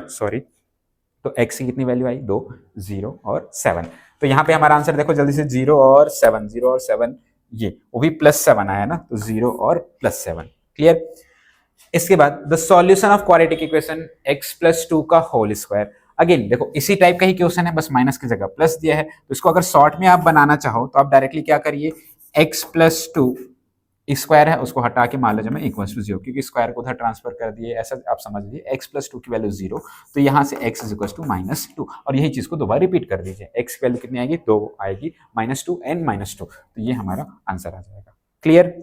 Speaker 1: सॉरी, तो x की कितनी वैल्यू आई 2, 0 और 7। तो यहाँ पे हमारा आंसर देखो जल्दी से 0 और 7, 0 और 7, ये वो भी प्लस 7 आया ना, तो 0 और प्लस 7, क्लियर। इसके बाद the solution of quadratic equation x plus 2 का होल स्क्वायर। अगेन देखो इसी टाइप का ही क्वेश्चन है, बस माइनस की जगह प्लस दिया है। तो इसको अगर शॉर्ट में आप बनाना चाहो तो आप डायरेक्टली क्या करिए, x प्लस 2 स्क्वायर है उसको हटा के मान लो मैं इक्वल टू 0, क्योंकि स्क्वायर को उधर ट्रांसफर कर दिए, ऐसा आप समझ लीजिए। x प्लस 2 की वैल्यू 0, तो यहाँ से x is equal to minus 2 और यही चीज को दोबारा रिपीट कर दीजिए। x की वैल्यू कितनी आएगी 2 आएगी, माइनस 2 एंड माइनस 2, तो ये हमारा आंसर आ जाएगा। Clear,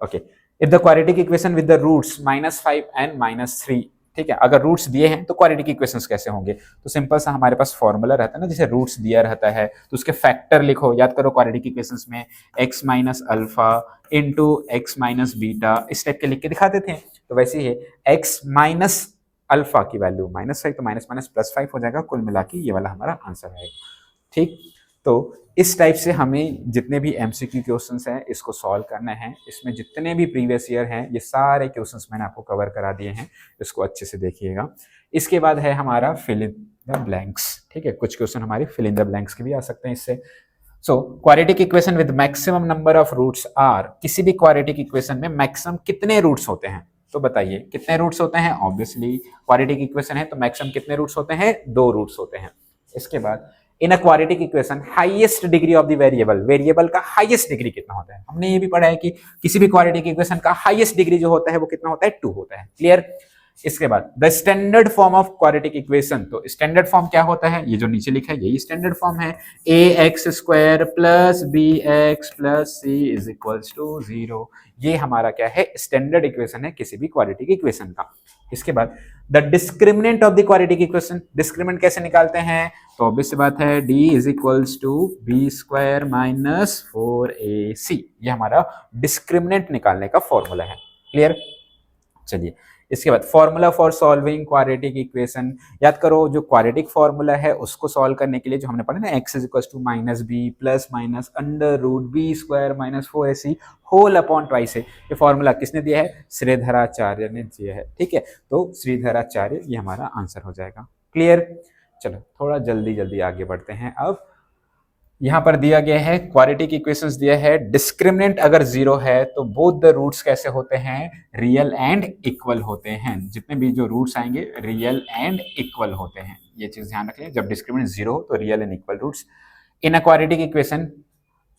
Speaker 1: okay. If the quadratic equation with the roots -5 and -3, ठीक है, अगर रूट्स दिए हैं तो क्वाड्रेटिक इक्वेशंस कैसे होंगे, तो सिंपल सा हमारे पास फॉर्मूला रहता है ना, जैसे रूट्स दिया रहता है तो उसके फैक्टर लिखो, याद करो क्वाड्रेटिक इक्वेशंस में x minus alpha into x minus beta, इस टाइप के लिख के दिखाते थे। तो वैसे ही x माइनस अल्फा की वैल्यू -5, तो माइनस माइनस प्लस 5 हो जाएगा, कुल मिला के ये वाला हमारा आंसर है, ठीक। तो इस टाइप से हमें जितने भी एमसीक्यू क्वेश्चंस हैं इसको सॉल्व करना है। इसमें जितने भी प्रीवियस ईयर हैं ये सारे क्वेश्चंस मैंने आपको कवर करा दिए हैं, इसको अच्छे से देखिएगा। इसके बाद है हमारा फिल इन द ब्लैंक्स, ठीक है, कुछ क्वेश्चन हमारे फिल इन द ब्लैंक्स के भी आ सकते हैं इससे। So quadratic equation with maximum number of roots are, किसी भी क्वाड्रेटिक इक्वेशन में मैक्सिमम कितने रूट्स होते हैं, तो बताइए कितने रूट्स होते हैं। ऑब्वियसली क्वाड्रेटिक इक्वेशन है तो मैक्सिमम कितने रूट्स होते हैं, 2 रूट्स होते हैं। इसके बाद in a quadratic equation highest degree of the variable, variable का हाईएस्ट डिग्री कितना होता है। हमने ये भी पढ़ा है कि किसी भी क्वाड्रेटिक इक्वेशन का हाईएस्ट डिग्री जो होता है वो कितना होता है 2 होता है, क्लियर। इसके बाद the standard form of quadratic equation, तो स्टैंडर्ड फॉर्म क्या होता है, ये जो नीचे लिखा है यही स्टैंडर्ड फॉर्म है, A X square plus B x plus C is equals to 0। ये हमारा क्या है, स्टैंडर्ड इक्वेशन है किसी भी क्वाड्रेटिक इक्वेशन का। इसके बाद the discriminant of the quadratic equation, discriminant कैसे निकालते हैं, तो ऑब्वियस बात है d is equals to b square minus 4ac, ये हमारा डिस्क्रिमिनेंट निकालने का फॉर्मूला है। क्लियर। चलिए इसके बाद formula for solving quadratic equation, याद करो जो क्वाड्रेटिक फॉर्मूला है उसको सॉल्व करने के लिए जो हमने पढ़ा ना, x is equal to minus B plus minus under root B square minus 4ac whole upon twice है। ये फॉर्मूला किसने दिया है, श्रीधराचार्य ने दिया है। ठीक है, तो श्रीधराचार्य ये हमारा आंसर हो जाएगा। क्लियर। चलो थोड़ा जल्दी जल्दी आगे बढ़ते हैं। अब यहां पर दिया गया है क्वाड्रेटिक इक्वेशंस दिया है, डिस्क्रिमिनेंट अगर 0 है तो बोथ द रूट्स कैसे होते हैं, रियल एंड इक्वल होते हैं। जितने भी जो रूट्स आएंगे रियल एंड इक्वल होते हैं, ये चीज ध्यान रखें। जब डिस्क्रिमिनेंट 0 हो तो real and equal roots in a quadratic equation.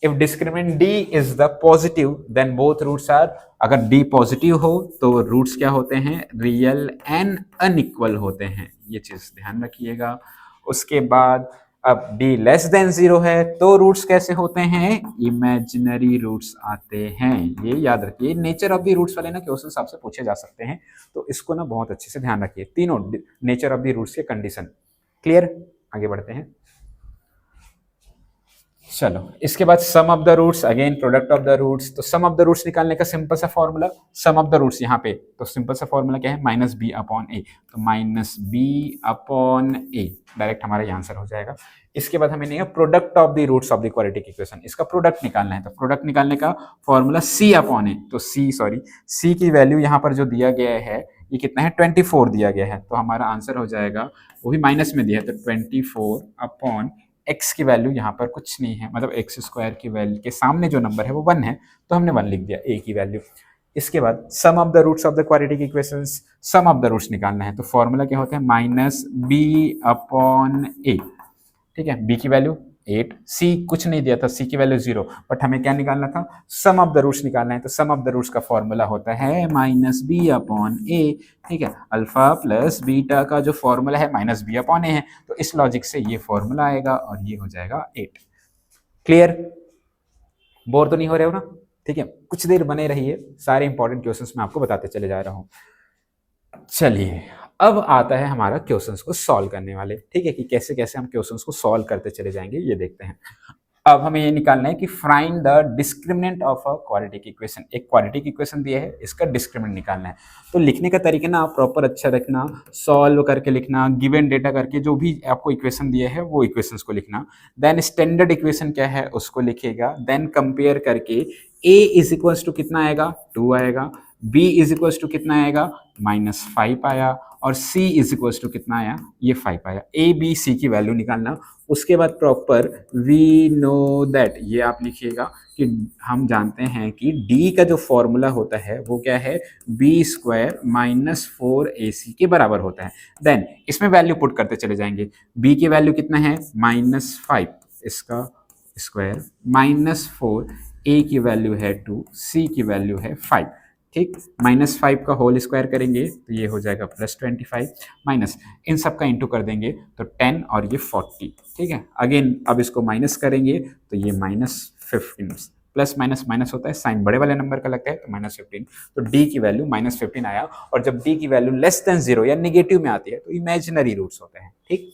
Speaker 1: If discriminant d is the positive then both roots are, अगर d पॉजिटिव हो तो रूट्स क्या होते हैं, रियल एंड अनइक्वल होते हैं, ये चीज ध्यान रखिएगा। उसके बाद अब d लेस देन 0 है तो रूट्स कैसे होते हैं, इमेजिनरी रूट्स आते हैं, ये याद रखिए। नेचर ऑफ द रूट्स वाले ना क्वेश्चंस आपसे पूछे जा सकते हैं, तो इसको ना बहुत अच्छे से ध्यान रखिए, तीनों नेचर ऑफ द रूट्स के कंडीशन। क्लियर। आगे बढ़ते हैं। चलो इसके बाद sum of the roots, again product of the roots. तो सम ऑफ द रूट्स निकालने का सिंपल सा formula, sum of the roots यहाँ पे तो सिंपल सा फॉर्मूला क्या है, माइनस बी अपॉन ए, तो minus B upon a, direct हमारा ये आंसर हो जाएगा। इसके बाद हमें नहीं product of the roots of the quadratic equation, इसका प्रोडक्ट निकालना है, तो प्रोडक्ट निकालने का फॉर्मूला सी अपॉन ए, तो सी की वैल्यू यहाँ पर जो दिया गया है ये कितना है, 24 दिया गया है, तो हमारा आंसर हो जाएगा, वो भी माइनस में दिया है, तो 24 अपॉन x की वैल्यू यहाँ पर कुछ नहीं है, मतलब एक्स स्क्वायर की वैल्यू के सामने जो नंबर है वो 1 है, तो हमने 1 लिख दिया a की वैल्यू। इसके बाद sum of the roots of the quadratic equations, sum of the roots निकालना है, तो फॉर्मूला क्या होता है, माइनस b अपॉन a। ठीक है, b की वैल्यू 8, c कुछ नहीं दिया था, c की वैल्यू 0, बट हमें क्या निकालना था, सम ऑफ द रूट्स निकालना है, तो सम ऑफ द रूट्स का फॉर्मूला होता है माइनस बी अपॉन ए। ठीक है, अल्फा प्लस बीटा का जो फॉर्मूला है माइनस बी अपॉन ए है, तो इस लॉजिक से ये फॉर्मूला आएगा और ये हो जाएगा 8। क्लियर। बोर तो नहीं हो रहे हो ना। ठीक है, कुछ देर बने रहिए, सारे इंपॉर्टेंट क्वेश्चंस मैं आपको बताते चले जा रहा हूं। चलिए अब आता है हमारा क्वेश्चंस को सॉल्व करने वाले। ठीक है, कि कैसे कैसे हम क्वेश्चंस को सॉल्व करते चले जाएंगे, ये देखते हैं। अब हमें ये निकालना है कि find the discriminant of a quadratic equation. एक क्वाड्रेटिक इक्वेशन दिया है, इसका डिस्क्रिमिनेंट निकालना है। तो लिखने का तरीका ना आप प्रॉपर अच्छा रखना, सॉल्व करके लिखना, गिवन डेटा करके जो भी आपको इक्वेशन दिया है वो इक्वेशंस को लिखना, देन स्टैंडर्ड इक्वेशन क्या है उसको लिखेगा, देन कंपेयर करके a इज इक्वल्स टू कितना आएगा, 2 आएगा, b इज इक्वल्स टू कितना आएगा, -5 आया, और c इज इक्वल्स टू कितना आया, ये 5 आया। a b c की वैल्यू निकालना। उसके बाद प्रॉपर वी नो दैट, ये आप लिखिएगा कि हम जानते हैं कि d का जो फॉर्मूला होता है वो क्या है, b स्क्वायर माइनस 4ac के बराबर होता है। देन इसमें वैल्यू पुट करते चले जाएंगे, b की वैल्यू कितना है, -5, इसका स्क्वायर -4, a की वैल्यू है 2, c की वैल्यू है 5। ठीक, -5 का होल स्क्वायर करेंगे तो ये हो जाएगा +25, माइनस इन सब का इंटू कर देंगे तो 10 और ये 40। ठीक है, अगेन अब इसको माइनस करेंगे तो ये -15, प्लस माइनस माइनस होता है, साइन बड़े वाले नंबर का लगता है, तो -15, तो d की वैल्यू -15 आया। और जब d की वैल्यू लेस देन 0 या नेगेटिव में आती है तो इमेजिनरी रूट्स होते हैं। ठीक,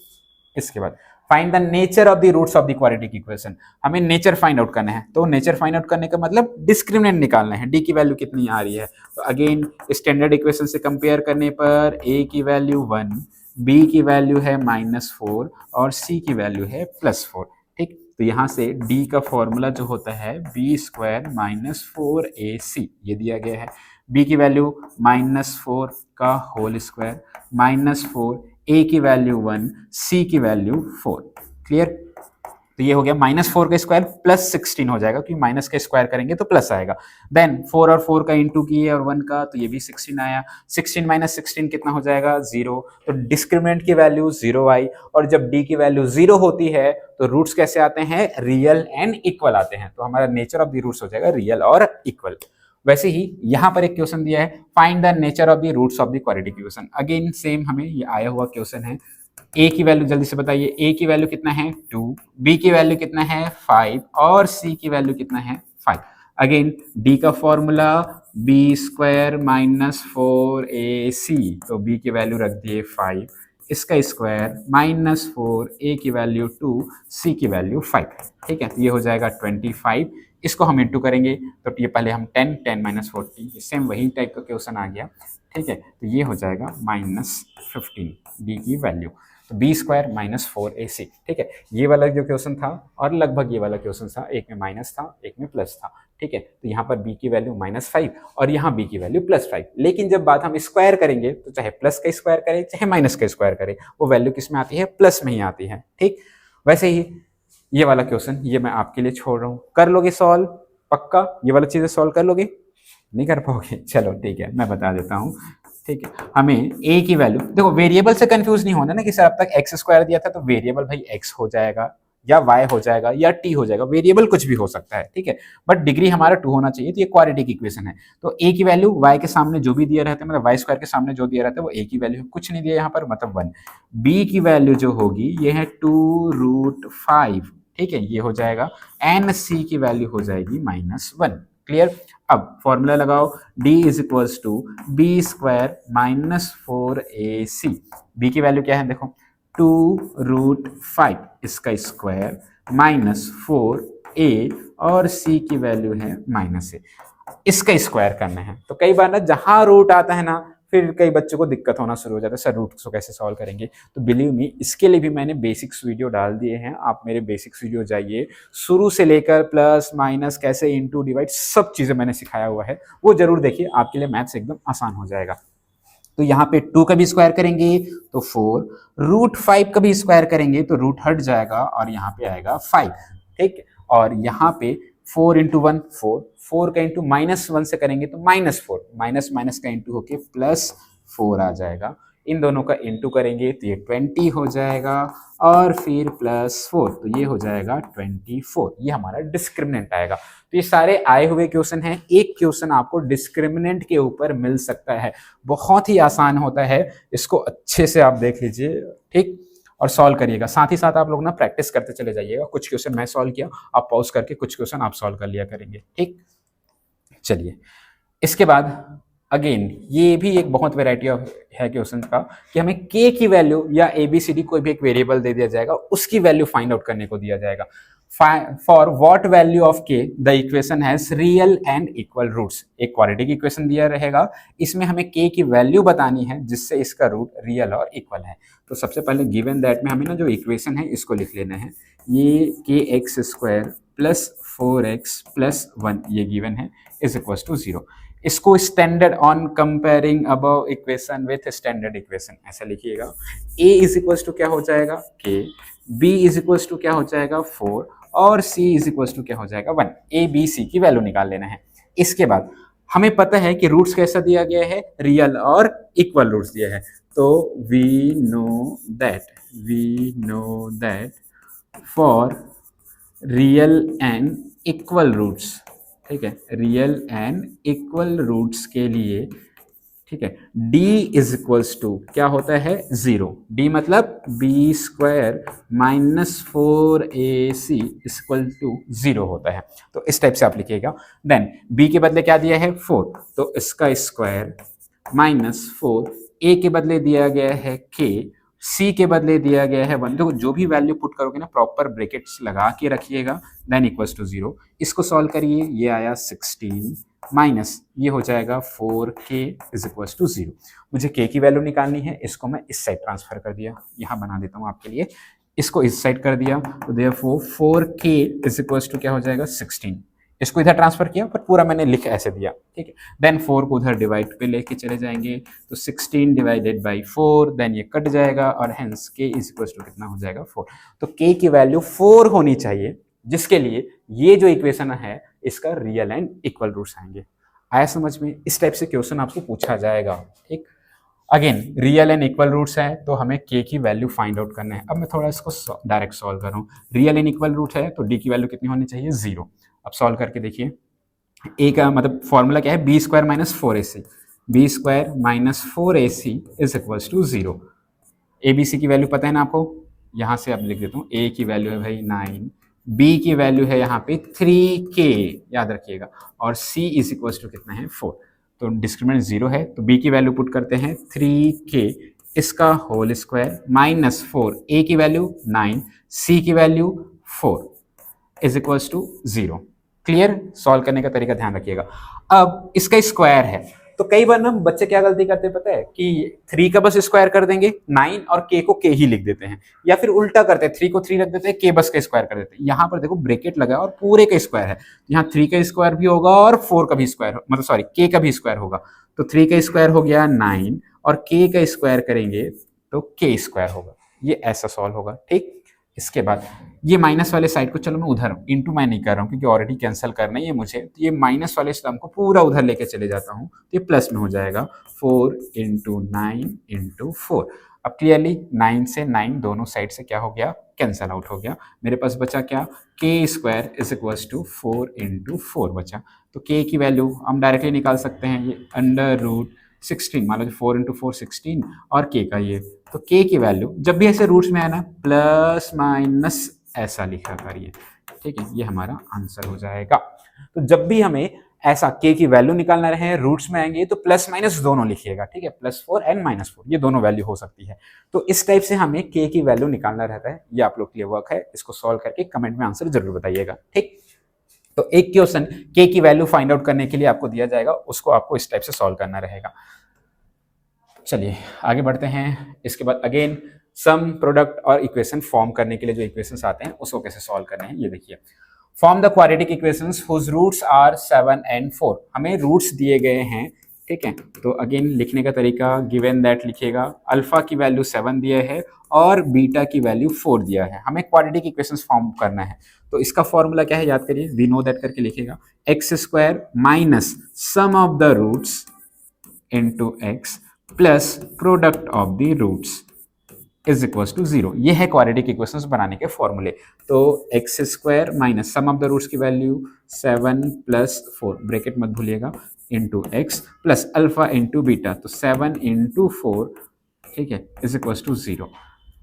Speaker 1: इसके बाद find the nature of the roots of the quadratic equation, हमें नेचर फाइंड आउट करना है। तो नेचर फाइंड आउट करने का मतलब डिस्क्रिमिनेंट निकालना है, d की वैल्यू कितनी आ रही है। तो अगेन स्टैंडर्ड इक्वेशन से कंपेयर करने पर a की वैल्यू 1, b की वैल्यू है -4 और c की वैल्यू है +4। ठीक, तो यहाँ से d का फॉर्मूला जो होता है b स्क्वायर -4ac, ये दिया गया है। b की वैल्यू -4 का होल स्क्वायर, -4, a की वैल्यू 1, c की वैल्यू 4। क्लियर। तो ये हो गया -4 का स्क्वायर +16 हो जाएगा, क्योंकि माइनस का स्क्वायर करेंगे तो प्लस आएगा। देन 4 और 4 का इंटू किए और 1 का, तो ये भी 16 आया। 16 - 16 कितना हो जाएगा, 0। तो डिस्क्रिमिनेंट की वैल्यू 0 आई। और जब d की वैल्यू 0 होती है तो रूट्स कैसे आते हैं, रियल एंड इक्वल आते हैं। तो हमारा नेचर ऑफ द रूट्स हो जाएगा रियल और इक्वल। वैसे ही यहाँ पर एक क्वेश्चन दिया है, find the nature of the roots of the quadratic equation. Again same हमें ये आया हुआ क्वेश्चन है। ए की वैल्यू जल्दी से बताइए, ए की वैल्यू कितना है 2, बी की वैल्यू कितना है 5 और सी की वैल्यू कितना है 5। अगेन डी का formula b square minus 4ac, तो बी की वैल्यू रख दिए 5, इसका स्क्वायर माइनस 4, ए की वैल्यू 2, सी की वैल्यू 5। ठीक है, तो ये हो जाएगा 25। इसको हम इंटू करेंगे तो ये पहले हम 10 माइनस 40, सेम वही टाइप का क्वेश्चन आ गया। ठीक है, तो ये हो जाएगा माइनस 15 बी की वैल्यू, तो बी स्क्वायर माइनस 4ac। ठीक है, ये वाला जो क्वेश्चन था और लगभग ये वाला क्वेश्चन था, एक में माइनस था एक में प्लस था। ठीक है, तो यहाँ पर b की वैल्यू -5 और यहाँ b की वैल्यू +5। लेकिन जब बात हम स्क्वायर करेंगे तो चाहे प्लस का स्क्वायर करें चाहे माइनस का स्क्वायर करें, वो वैल्यू किस में आती है, प्लस में ही आती है। ठीक, वैसे ही ये वाला क्वेश्चन ये मैं आपके लिए छोड़ रहा हूँ, कर लोगे सॉल्व पक्का, ये वाला चीजें सॉल्व कर लोगे, नहीं कर पाओगे, चलो ठीक है मैं बता देता हूँ। ठीक है, हमें a की वैल्यू देखो, वेरिएबल से कंफ्यूज नहीं होना ना कि सर अब तक x स्क्वायर दिया था तो वेरिएबल भाई x हो जाएगा या y हो जाएगा या t हो जाएगा, वेरिएबल कुछ भी हो सकता है। ठीक है, बट डिग्री हमारा 2 होना चाहिए, तो ये क्वाड्रेटिक इक्वेशन है। तो a की वैल्यू y के सामने जो भी दिया रहता है, मतलब y स्क्वायर के सामने जो दिया रहता है वो a की वैल्यू कुछ नहीं दिया यहाँ पर, मतलब 1। b की वैल्यू जो होगी ये है 2√5। ठीक है, ये हो जाएगा, एंड c की वैल्यू हो जाएगी -1। क्लियर, अब फॉर्मूला लगाओ, d is equals to b square minus 4ac। b की वैल्यू क्या है देखो 2√5, इसका स्क्वायर माइनस 4a और c की वैल्यू है -a, इसका स्क्वायर करना है। तो कई बार ना जहां रूट आता है ना फिर कई बच्चों को दिक्कत होना शुरू हो जाता है, सर रूट को कैसे सॉल्व करेंगे। तो बिलीव मी, इसके लिए भी मैंने बेसिक्स वीडियो डाल दिए हैं, आप मेरे बेसिक्स वीडियो जाइए, शुरू से लेकर प्लस माइनस कैसे इंटू डिवाइड सब चीजें मैंने सिखाया हुआ है, वो जरूर देखिए, आपके लिए मैथ्स एकदम आसान हो जाएगा। तो यहाँ पे 2 का भी स्क्वायर करेंगे तो 4, √5 का भी स्क्वायर करेंगे तो रूट हट जाएगा और यहाँ पे आएगा 5। ठीक, और यहाँ पे 4 इंटू 1 4, 4 का इंटू -1 से करेंगे तो -4, माइनस माइनस का इंटू होके +4 आ जाएगा। इन दोनों का इंटू करेंगे तो ये 20 हो जाएगा और फिर +4, तो ये हो जाएगा 24। ये हमारा डिस्क्रिमिनेंट आएगा। तो ये सारे आए हुए क्वेश्चन हैं, एक क्वेश्चन आपको डिस्क्रिमिनेंट के ऊपर मिल सकता है, बहुत ही आसान होता है, इसको अच्छे से आप देख लीजिए। ठीक, और सॉल्व करिएगा, साथ ही साथ आप लोग ना प्रैक्टिस करते चले जाइएगा। कुछ क्वेश्चन मैं सॉल्व किया, आप पॉज करके कुछ क्वेश्चन आप सॉल्व कर लिया करेंगे। ठीक, चलिए इसके बाद अगेन ये भी एक बहुत वेराइटी है क्वेश्चन का कि हमें k की वैल्यू या ABCD कोई भी एक वेरिएबल दे दिया जाएगा, उसकी वैल्यू फाइंड आउट करने को दिया जाएगा। For what value of k the equation has real and equal roots. एक क्वाड्रेटिक इक्वेशन दिया रहेगा, इसमें हमें k की वैल्यू बतानी है जिससे इसका रूट रियल और इक्वल है। तो सबसे पहले गिवन दैट में हमें ना जो इक्वेशन है इसको लिख लेना है, ये kx² प्लस 4x प्लस 1 ये गिवन है इज इक्वल टू 0। इसको standard on comparing above equation with standard equation ऐसा लिखिएगा। a इज इक्वल टू क्या हो जाएगा k, b is equal to क्या हो जाएगा 4 और c इज इक्वल टू क्या हो जाएगा 1। a b c की वैल्यू निकाल लेना है। इसके बाद हमें पता है कि रूट्स कैसा दिया गया है, रियल और इक्वल रूट्स दिया है। तो we know that for real and equal roots, ठीक है, रियल एंड इक्वल रूट्स के लिए, ठीक है, d इज इक्वल्स टू क्या होता है 0। d मतलब b square minus 4ac equal to 0 होता है। तो इस टाइप से आप लिखिएगा। देन b के बदले क्या दिया है 4, तो इसका स्क्वायर -4, a के बदले दिया गया है k, c के बदले दिया गया है 1। देखो जो भी वैल्यू पुट करोगे ना प्रॉपर ब्रैकेट्स लगा के रखिएगा, देन इक्वल्स टू 0। इसको सॉल्व करिए, ये आया 16 माइनस ये हो जाएगा 4k इज इक्वल्स टू 0। मुझे k की वैल्यू निकालनी है, इसको मैं इस साइड ट्रांसफर कर दिया, यहाँ बना देता हूँ आपके लिए, इसको इस साइड कर दिया, तो therefore 4k is equals to क्या हो जाएगा 16। इसको इधर ट्रांसफर किया पर पूरा मैंने लिख ऐसे दिया, ठीक है। देन 4 को उधर डिवाइड पे लेके चले जाएंगे, तो 16 डिवाइडेड बाई 4, देन ये कट जाएगा और hence k is equal to कितना हो जाएगा 4। तो k की वैल्यू 4 होनी चाहिए, जिसके लिए ये जो इक्वेशन है इसका रियल एंड इक्वल रूट्स आएंगे। आया समझ में? इस टाइप से क्वेश्चन आपको पूछा जाएगा, ठीक। Again real and equal roots है तो हमें k की वैल्यू फाइंड आउट करना है। अब मैं थोड़ा इसको डायरेक्ट सॉल्व कर रहा हूँ। रियल एंड इक्वल रूट है तो d की वैल्यू कितनी होनी चाहिए 0। अब सॉल्व करके देखिए, ए का मतलब फॉर्मूला क्या है, b square minus 4ac, b square minus 4ac is equals to 0। A b c की वैल्यू पता है ना आपको, यहाँ से अब लिख देता हूँ। ए की वैल्यू है भाई 9, बी की वैल्यू है यहाँ पे 3k, याद रखिएगा, और सी इज इक्वल्स टू कितना है 4। तो डिस्क्रिमिनेंट 0 है, तो बी की वैल्यू पुट करते हैं 3k इसका होल स्क्वायर माइनस 4, ए की वैल्यू 9, सी की value 4 is equals to 0। Clear, solve करने का तरीका ध्यान रखिएगा। अब इसका स्क्वायर है, तो कई बार ना बच्चे क्या गलती करते हैं पता है, कि 3 का बस स्क्वायर कर देंगे, 9 और k को k ही लिख देते हैं, या फिर उल्टा करते हैं, 3 को 3 रख देते हैं, k बस का स्क्वायर कर देते हैं। यहाँ पर देखो ब्रैकेट लगा है और पूरे का स्क्वायर है, यहाँ 3 का स्क्वायर भी होगा और 4 का भी स्क्वायर, मतलब सॉरी k का भी स्क्वायर होगा। तो 3 का स्क्वायर हो गया 9 और k का स्क्वायर करेंगे तो k स्क्वायर होगा। ये ऐसा सॉल्व होगा, ठीक। इसके बाद ये माइनस वाले साइड को, चलो मैं उधर इनटू मैं नहीं कर रहा हूँ क्योंकि ऑलरेडी कैंसिल करना ही है मुझे, तो ये माइनस वाले टर्म को पूरा उधर लेके चले जाता हूँ, तो ये प्लस में हो जाएगा 4 इंटू 9 इंटू 4। अब क्लियरली 9 से 9 दोनों साइड से क्या हो गया, कैंसल आउट हो गया। मेरे पास बचा क्या, k square is equals to 4 into 4 बचा। तो k की वैल्यू हम डायरेक्टली निकाल सकते हैं, ये अंडर रूट 16, मान लो 4 इंटू 4 16, और k का ये, तो k की वैल्यू जब भी ऐसे रूट्स में आए ना प्लस माइनस ऐसा लिखा करिए, ठीक है, ये हमारा आंसर हो जाएगा। तो जब भी हमें ऐसा k की वैल्यू निकालना रहे, रूट्स में आएंगे तो प्लस माइनस दोनों लिखिएगा, ठीक है, +4 एंड -4 ये दोनों वैल्यू हो सकती है। तो इस टाइप से हमें k की वैल्यू निकालना रहता है। ये आप लोग के लिए वर्क है, इसको सॉल्व करके कमेंट में आंसर जरूर बताइएगा, ठीक। तो एक क्वेश्चन k की वैल्यू फाइंड आउट करने के लिए आपको दिया जाएगा, उसको आपको इस टाइप से सॉल्व करना रहेगा। चलिए आगे बढ़ते हैं। इसके बाद अगेन सम, प्रोडक्ट और इक्वेशन फॉर्म करने के लिए जो इक्वेशंस आते हैं उसको कैसे सॉल्व करने हैं, ये देखिए। Form the quadratic equations whose roots are 7 and 4। हमें रूट्स दिए गए हैं, ठीक है। तो अगेन लिखने का तरीका, गिवन दैट लिखिएगा, अल्फा की वैल्यू 7 दिया है और बीटा की वैल्यू 4 दिया है, हमें क्वाड्रेटिक इक्वेशंस फॉर्म करना है। तो इसका फॉर्मूला क्या है, याद करिए, वी नो दैट करके लिखिएगा, x square minus sum of the roots into x plus product of the roots is equal to 0। ये है क्वाड्रेटिक इक्वेशंस बनाने के फॉर्मूले। तो x square minus sum of the roots की वैल्यू 7 प्लस 4, ब्रैकेट मत भूलिएगा, into x plus alpha into beta, तो 7 इंटू 4, ठीक है, इज इक्वल टू 0।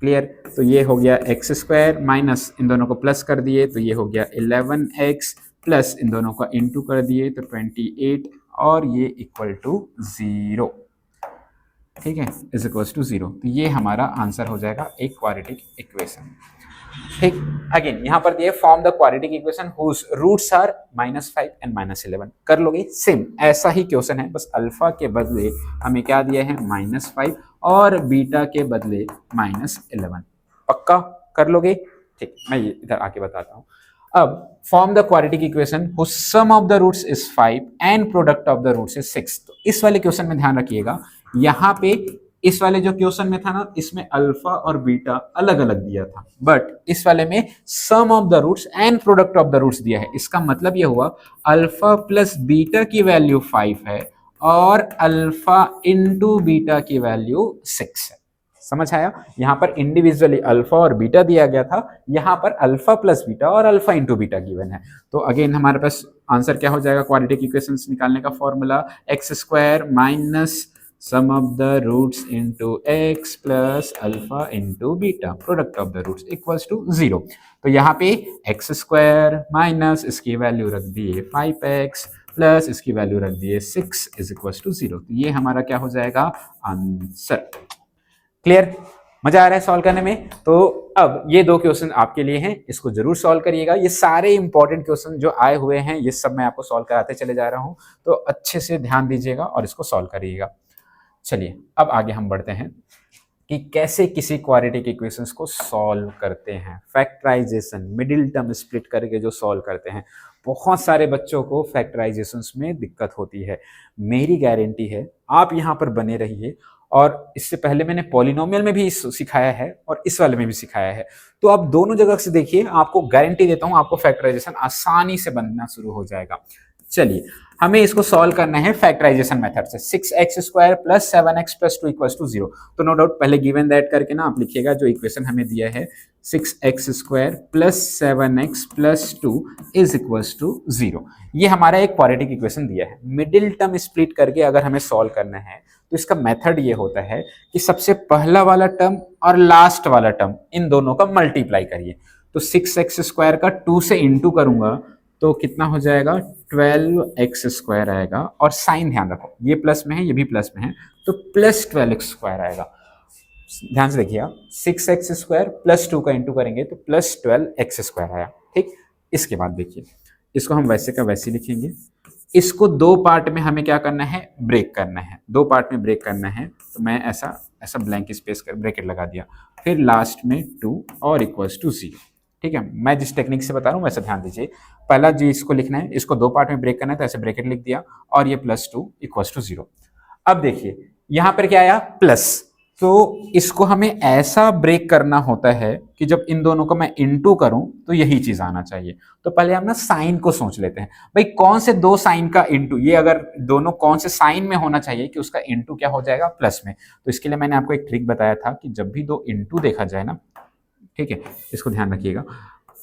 Speaker 1: क्लियर। तो ये हो गया एक्स स्क्वायर माइनस इन दोनों को प्लस कर दिए तो ये हो गया 11x प्लस इन दोनों का इंटू कर दिए तो 28 और ये इक्वल टू 0, ठीक है, इज इक्वल टू 0। तो ये हमारा आंसर हो जाएगा एक क्वाड्रेटिक इक्वेशन, ठीक। अगेन यहाँ पर दिए form the quadratic equation whose roots are -5 and -11। कर लोगे सेम ऐसा ही क्वेश्चन है, बस अल्फा के बदले हमें क्या दिया है -5 और बीटा के बदले -11। पक्का कर लोगे, ठीक। मैं ये इधर आके बताता हूँ। अब form the quadratic equation whose sum of the roots is 5 and product of the roots is 6। तो इस वाले क्वेश्चन में ध्यान रखिएगा, यहाँ पे इस वाले जो क्वेश्चन में था ना, इसमें अल्फा और बीटा अलग अलग दिया था, बट इस वाले में sum of the roots and product of the roots दिया है। इसका मतलब ये हुआ अल्फा प्लस बीटा की वैल्यू 5 है और अल्फा इंटू बीटा की वैल्यू 6 है। समझ आया? यहाँ पर इंडिविजुअली अल्फा और बीटा दिया गया था, यहाँ पर अल्फा प्लस बीटा और अल्फा इंटू बीटा गिवन है। तो अगेन हमारे पास आंसर क्या हो जाएगा क्वाड्रेटिक इक्वेशंस निकालने का formula, x square minus sum of the roots into x plus alpha into beta, product of the roots equals to 0। तो यहाँ पे x स्क्वायर माइनस इसकी वैल्यू रख दिए 5x प्लस इसकी वैल्यू रख दिए 6 इज इक्वल टू 0। तो ये हमारा क्या हो जाएगा आंसर। क्लियर? मजा आ रहा है सॉल्व करने में? तो अब ये दो क्वेश्चन आपके लिए हैं, इसको जरूर सॉल्व करिएगा। ये सारे इंपॉर्टेंट क्वेश्चन जो आए हुए हैं ये सब मैं आपको सॉल्व कराते चले जा रहा हूँ, तो अच्छे से ध्यान दीजिएगा और इसको सॉल्व करिएगा। चलिए अब आगे हम बढ़ते हैं कि कैसे किसी क्वाड्रेटिक इक्वेशंस को सॉल्व करते हैं। फैक्टराइजेशन, मिडिल टर्म स्प्लिट करके जो सॉल्व करते हैं, बहुत सारे बच्चों को फैक्टराइजेशंस में दिक्कत होती है। मेरी गारंटी है आप यहाँ पर बने रहिए, और इससे पहले मैंने पॉलिनोमियल में भी सिखाया है और इस वाले में भी सिखाया है, तो आप दोनों जगह से देखिए, आपको गारंटी देता हूँ आपको फैक्टराइजेशन आसानी से बनना शुरू हो जाएगा। चलिए हमें इसको सॉल्व करना है फैक्टराइजेशन मेथड से। 6x² plus 7x plus 2 equals to 0। तो नो डाउट पहले गिवन दैट करके ना आप लिखिएगा जो इक्वेशन हमें दिया है 6x² plus 7x plus 2 is equals to 0। ये हमारा एक क्वाड्रेटिक इक्वेशन दिया है। मिडिल टर्म स्प्लिट करके अगर हमें सॉल्व करना है तो इसका मेथड ये होता है कि सबसे पहला वाला टर्म और लास्ट वाला टर्म इन दोनों का मल्टीप्लाई करिए। तो 6x² का 2 से इंटू करूंगा तो कितना हो जाएगा 12x² आएगा। और साइन ध्यान रखो ये प्लस में है ये भी प्लस में है तो प्लस 12x² आएगा। ध्यान से देखिए 6x² प्लस 2 का इंटू करेंगे तो प्लस 12x² आया। ठीक, इसके बाद देखिए इसको हम वैसे का वैसे लिखेंगे। इसको दो पार्ट में हमें क्या करना है ब्रेक करना है। दो पार्ट में ब्रेक करना है तो मैं ऐसा ब्लैंक स्पेस कर ब्रैकेट लगा दिया, फिर लास्ट में 2 और इक्वल्स टू 0। ठीक है, मैं जिस टेक्निक से बता रहा हूँ वैसे ध्यान दीजिए। पहला जी इसको लिखना है, इसको दो पार्ट में ब्रेक करना है तो ऐसे ब्रैकेट लिख दिया और ये प्लस 2 इक्वल्स टू 0। अब देखिए यहां पर क्या आया प्लस, तो इसको हमें ऐसा ब्रेक करना होता है कि जब इन दोनों को मैं इंटू करूं तो यही चीज आना चाहिए। तो पहले हम ना साइन को सोच लेते हैं, भाई कौन से दो साइन का इंटू, ये अगर दोनों कौन से साइन में होना चाहिए कि उसका इंटू क्या हो जाएगा प्लस में। तो इसके लिए मैंने आपको एक ट्रिक बताया था कि जब भी दो इंटू देखा जाए ना, ठीक है इसको ध्यान रखिएगा,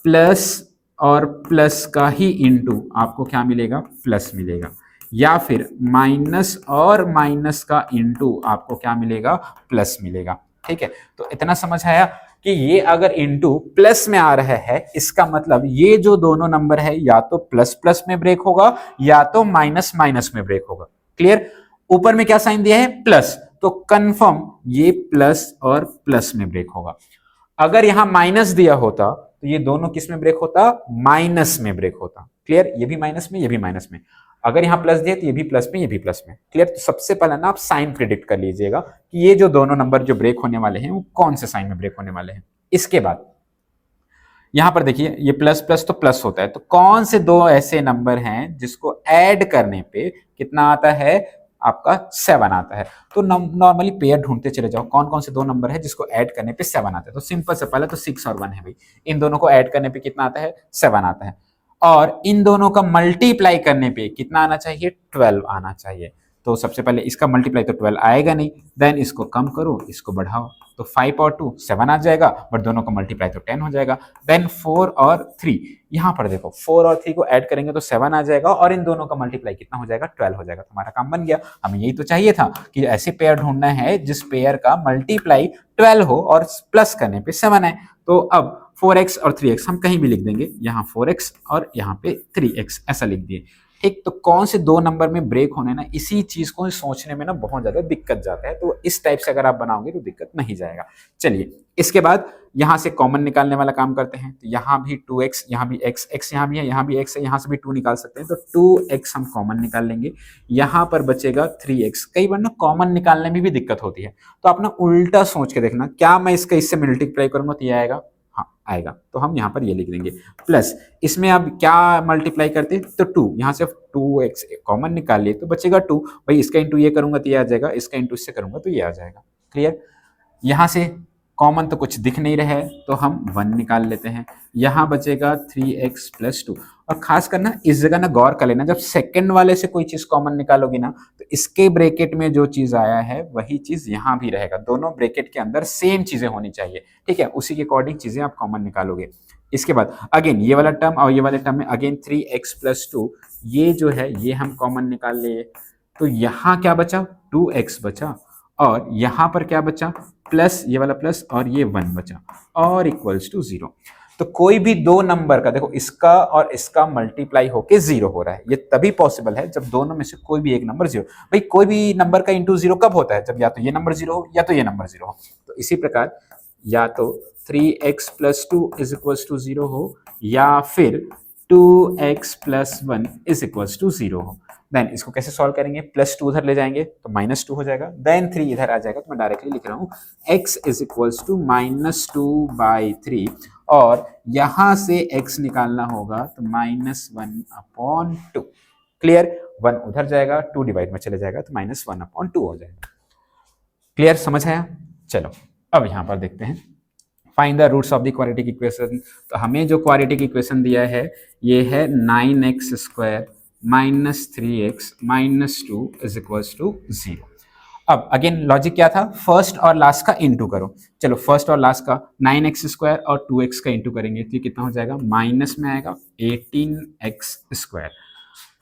Speaker 1: प्लस और प्लस का ही इंटू आपको क्या मिलेगा प्लस मिलेगा, या फिर माइनस और माइनस का इंटू आपको क्या मिलेगा प्लस मिलेगा। ठीक है, तो इतना समझ आया कि ये अगर इंटू प्लस में आ रहा है इसका मतलब ये जो दोनों नंबर है या तो प्लस प्लस में ब्रेक होगा या तो माइनस माइनस में ब्रेक होगा। क्लियर, ऊपर में क्या साइन दिया है प्लस, तो कंफर्म ये प्लस और प्लस में ब्रेक होगा। अगर यहां माइनस दिया होता तो ये दोनों किस में ब्रेक होता माइनस में ब्रेक होता। क्लियर, ये भी माइनस में ये भी माइनस में। अगर यहां प्लस दिया तो ये भी प्लस में ये भी प्लस में। क्लियर, तो सबसे पहले ना आप साइन प्रिडिक्ट कर लीजिएगा कि ये जो दोनों नंबर जो ब्रेक होने वाले हैं वो कौन से साइन में ब्रेक होने वाले हैं। इसके बाद यहां पर देखिए ये प्लस प्लस तो प्लस होता है, तो कौन से दो ऐसे नंबर हैं जिसको ऐड करने पे कितना आता है आपका 7 आता है। तो नॉर्मली पेयर ढूंढते चले जाओ कौन कौन से दो नंबर है जिसको ऐड करने पे 7 आता है। तो सिंपल से पहले तो 6 और 1 है भाई, इन दोनों को ऐड करने पे कितना आता है 7 आता है। और इन दोनों का मल्टीप्लाई करने पे कितना आना चाहिए 12 आना चाहिए। तो सबसे पहले इसका मल्टीप्लाई तो 12 आएगा नहीं, देन इसको कम करो इसको बढ़ाओ तो 5 और 2 7 आ जाएगा, बट दोनों का मल्टीप्लाई तो 10 हो जाएगा। देन 4 और 3, यहां पर देखो 4 और 3 को ऐड करेंगे तो 7 आ जाएगा और इन दोनों का मल्टीप्लाई कितना हो जाएगा 12 हो जाएगा। हमारा काम बन गया। हमें यही तो चाहिए था कि ऐसे पेयर ढूंढना है जिस पेयर का मल्टीप्लाई 12 हो और प्लस करने पे 7 है। तो अब 4x और 3x हम कहीं भी लिख देंगे, यहाँ 4x और यहाँ पे 3x ऐसा लिख दिए। ठीक, तो कौन से दो नंबर में ब्रेक होने ना, इसी चीज को सोचने में ना बहुत ज्यादा दिक्कत जाता है। तो इस टाइप से अगर आप बनाओगे तो दिक्कत नहीं जाएगा। चलिए इसके बाद यहां से कॉमन निकालने वाला काम करते हैं। तो यहाँ भी 2x, यहाँ भी x, x यहाँ भी है, यहाँ भी x है, यहाँ से भी 2 निकाल सकते हैं। तो 2x हम कॉमन निकाल लेंगे, यहाँ पर बचेगा 3x। कई बार ना कॉमन निकालने में भी दिक्कत होती है, तो आप ना उल्टा सोच के देखना, क्या मैं इसका इससे मल्टीप्लाई करूंगा तो ये आएगा, हाँ आएगा। तो हम यहाँ पर ये लिख देंगे प्लस, इसमें अब क्या मल्टीप्लाई करते हैं तो 2, यहाँ से 2x कॉमन निकाल लिए तो बचेगा 2। भाई इसका इंटू ये करूंगा तो ये आ जाएगा, इसका इंटू इससे करूंगा तो ये आ जाएगा। क्लियर, यहाँ से कॉमन तो कुछ दिख नहीं रहा है तो हम 1 निकाल लेते हैं, यहाँ बचेगा 3x प्लस 2। और खास करना इस जगह ना गौर कर लेना, जब सेकंड वाले से कोई चीज कॉमन निकालोगी ना तो इसके ब्रैकेट में जो चीज आया है वही चीज यहाँ भी रहेगा। दोनों ब्रैकेट के अंदर सेम चीजें होनी चाहिए। ठीक है, उसी के अकॉर्डिंग चीजें आप कॉमन निकालोगे। इसके बाद अगेन ये वाला टर्म और ये वाले टर्म में अगेन 3x प्लस 2, ये जो है ये हम कॉमन निकाल लिए। तो यहाँ क्या बचा 2x बचा, और यहाँ पर क्या बचा प्लस, ये वाला प्लस और ये 1 बचा और इक्वल्स टू 0। तो कोई भी दो नंबर का देखो इसका और इसका मल्टीप्लाई होके 0 हो रहा है, ये तभी पॉसिबल है जब दोनों में से कोई भी एक नंबर 0। भाई कोई भी नंबर का इंटू 0 कब होता है, जब या तो ये नंबर 0 हो या तो ये नंबर 0 हो। तो इसी प्रकार या तो 3x plus 2 is equals to 0 हो या फिर 2x plus 1 is equals to 0 हो। देन इसको कैसे सॉल्व करेंगे, प्लस 2 उधर ले जाएंगे तो माइनस 2 हो जाएगा, देन 3 इधर आ जाएगा। तो मैं डायरेक्टली लिख रहा हूँ x इज इक्वल्स टू -2/3, और यहां से x निकालना होगा तो -1/2। क्लियर, 1 उधर जाएगा 2 डिवाइड में चले जाएगा तो -1/2 हो जाएगा। क्लियर, समझ आया। चलो अब यहां पर देखते हैं find the roots of the quadratic equation. तो हमें जो क्वाड्रेटिक इक्वेशन दिया है ये है 9x² -3x-2 is equals to 0। अब अगेन लॉजिक क्या था, फर्स्ट और लास्ट का इंटू करो। चलो फर्स्ट और लास्ट का 9x² और 2x का इंटू करेंगे तो ये कितना हो जाएगा, माइनस में आएगा 18x²।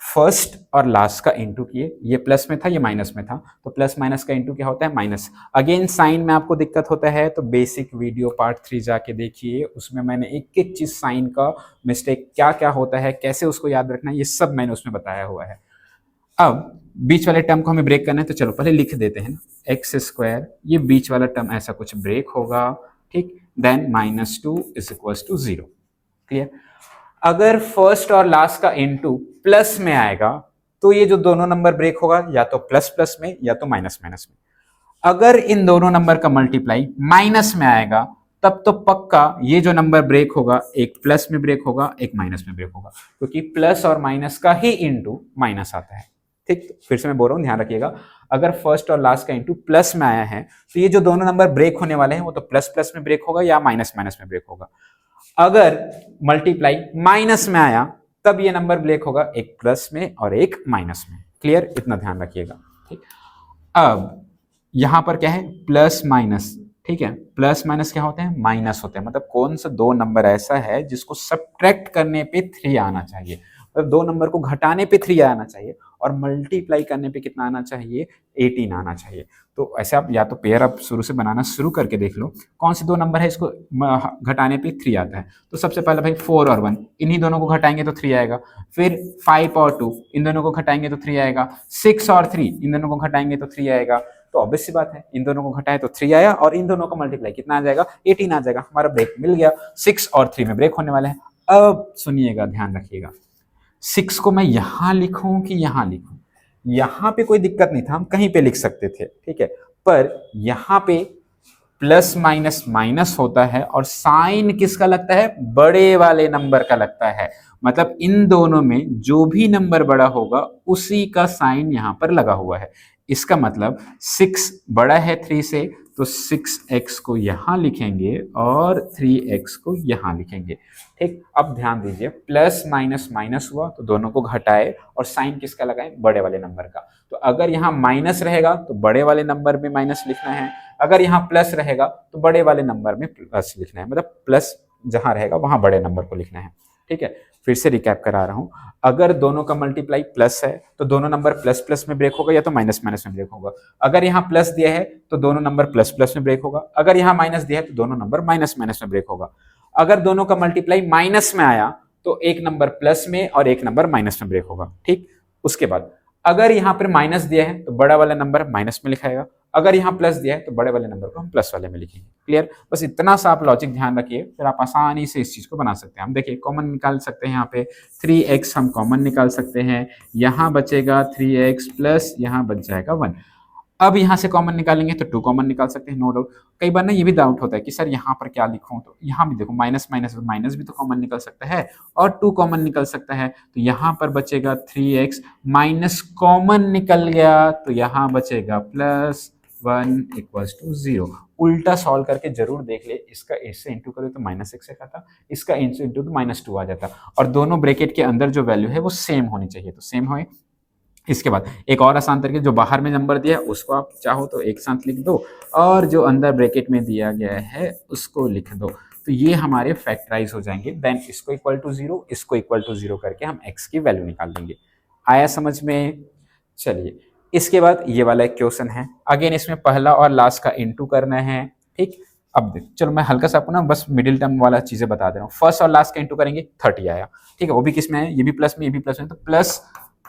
Speaker 1: फर्स्ट और लास्ट का इंटू किए, ये प्लस में था ये माइनस में था, तो प्लस माइनस का इंटू क्या होता है, माइनस। अगेन साइन में आपको दिक्कत होता है तो बेसिक वीडियो पार्ट 3 जाके देखिए, उसमें मैंने एक एक चीज साइन का मिस्टेक क्या क्या होता है, कैसे उसको याद रखना है, ये सब मैंने उसमें बताया हुआ है। अब बीच वाले टर्म को हमें ब्रेक करना है तो चलो पहले लिख देते हैं ना, x², ये बीच वाला टर्म ऐसा कुछ ब्रेक होगा, ठीक, then -2 is equals to 0। Clear. अगर फर्स्ट और लास्ट का इनटू प्लस में आएगा तो ये जो दोनों नंबर ब्रेक होगा या तो प्लस प्लस में या तो माइनस माइनस में। अगर इन दोनों नंबर का मल्टीप्लाई माइनस में आएगा तब तो पक्का ये जो नंबर ब्रेक होगा एक प्लस में ब्रेक होगा एक माइनस में ब्रेक होगा, क्योंकि प्लस और माइनस का ही इनटू माइनस आता है। ठीक, फिर से मैं बोल रहा हूं ध्यान रखिएगा, अगर फर्स्ट और लास्ट का इंटू प्लस में आया है तो ये जो दोनों नंबर ब्रेक होने वाले हैं वो तो प्लस प्लस में ब्रेक होगा या माइनस माइनस में ब्रेक होगा। अगर मल्टीप्लाई माइनस में आया तब ये नंबर ब्रेक होगा एक प्लस में और एक माइनस में। क्लियर, इतना ध्यान रखिएगा। ठीक, अब यहां पर क्या है, प्लस माइनस। ठीक है, प्लस माइनस क्या होते हैं, माइनस होते हैं। मतलब कौन सा दो नंबर ऐसा है जिसको सब्ट्रैक्ट करने पे 3 आना चाहिए, मतलब दो नंबर को घटाने पे 3 आना चाहिए और मल्टीप्लाई करने पे कितना आना चाहिए, 18 आना चाहिए। तो ऐसे आप या तो पेयर आप शुरू से बनाना शुरू करके देख लो, कौन से दो नंबर है इसको घटाने पे 3 आता है। तो सबसे पहले भाई 4 और 1, इन्हीं दोनों को घटाएंगे तो 3 आएगा। फिर 5 और 2, इन दोनों को घटाएंगे तो 3 आएगा। 6 और 3, इन दोनों को घटाएंगे तो 3 आएगा। तो ऑब्वियस सी बात है, इन दोनों को घटाए तो 3 आया और इन दोनों का मल्टीप्लाई कितना आ जाएगा, 18 आ जाएगा। हमारा ब्रेक मिल गया, 6 और 3 में ब्रेक होने वाले हैं। अब सुनिएगा, ध्यान रखिएगा, 6 को मैं यहां लिखूं कि यहां लिखूं, यहां पे कोई दिक्कत नहीं था, हम कहीं पे लिख सकते थे, ठीक है। पर यहां पे प्लस माइनस माइनस होता है और साइन किसका लगता है, बड़े वाले नंबर का लगता है। मतलब इन दोनों में जो भी नंबर बड़ा होगा उसी का साइन यहां पर लगा हुआ है। इसका मतलब 6 बड़ा है 3 से, तो 6x को यहां लिखेंगे और 3x को यहां लिखेंगे। ठीक, अब ध्यान दीजिए, प्लस माइनस माइनस हुआ तो दोनों को घटाए और साइन किसका लगाएं, बड़े वाले नंबर का। तो अगर यहाँ माइनस रहेगा तो बड़े वाले नंबर में माइनस लिखना है, अगर यहाँ प्लस रहेगा तो बड़े वाले नंबर में प्लस लिखना है। मतलब प्लस जहां रहेगा वहां बड़े नंबर को लिखना है। ठीक है, फिर से रिकैप करा रहा हूं, अगर दोनों का मल्टीप्लाई प्लस है तो दोनों नंबर प्लस प्लस में ब्रेक होगा या तो माइनस माइनस में ब्रेक होगा। अगर यहाँ प्लस दिया है तो दोनों नंबर प्लस प्लस में ब्रेक होगा। अगर यहाँ माइनस दिया है तो दोनों नंबर माइनस माइनस में ब्रेक होगा। अगर दोनों का मल्टीप्लाई माइनस में आया तो एक नंबर प्लस में और एक नंबर माइनस में ब्रेक होगा। ठीक, उसके बाद अगर यहाँ पर माइनस दिया है तो बड़ा वाला नंबर माइनस में लिखाएगा, अगर यहाँ प्लस दिया है तो बड़े वाले नंबर को हम प्लस वाले में लिखेंगे। क्लियर, बस इतना सा आप लॉजिक ध्यान रखिए, फिर आप आसानी से इस चीज को बना सकते हैं। हम देखिए कॉमन निकाल सकते हैं, यहाँ पे 3x हम कॉमन निकाल सकते हैं, यहाँ बचेगा 3x प्लस यहाँ बच जाएगा 1। अब यहाँ से कॉमन निकालेंगे तो 2 कॉमन निकाल सकते हैं, नो डाउट। कई बार ना ये भी डाउट होता है कि सर यहाँ पर क्या लिखूं, तो यहाँ भी देखो माइनस माइनस माइनस भी तो कॉमन निकल सकता है और 2 कॉमन निकल सकता है। तो यहाँ पर बचेगा 3x, माइनस कॉमन निकल गया तो यहाँ बचेगा प्लस 1 इक्वल्स टू 0। उल्टा सॉल्व करके जरूर देख ले, इसका इससे इंटू करो तो -x आता, इसका इंटू तो -2 आ जाता, और दोनों ब्रैकेट के अंदर जो वैल्यू है वो सेम होनी चाहिए, तो सेम होए। इसके बाद एक और आसान तरीके, जो बाहर में नंबर दिया है उसको आप चाहो तो एक साथ लिख दो और जो अंदर ब्रैकेट में दिया गया है उसको लिख दो, तो ये हमारे फैक्टराइज हो जाएंगे। देन इसको इक्वल टू 0, इसको इक्वल टू 0 करके हम x की वैल्यू निकाल देंगे। आया समझ में? चलिए, इसके बाद ये वाला एक क्वेश्चन है, अगेन इसमें पहला और लास्ट का इंटू करना है। ठीक, अब देख चलो मैं हल्का सा आपको ना बस मिडिल टर्म वाला चीजें बता दे रहा हूँ। फर्स्ट और लास्ट का इंटू करेंगे 30 आया, ठीक है, वो भी किस में है, ये भी प्लस में ये भी प्लस में, तो प्लस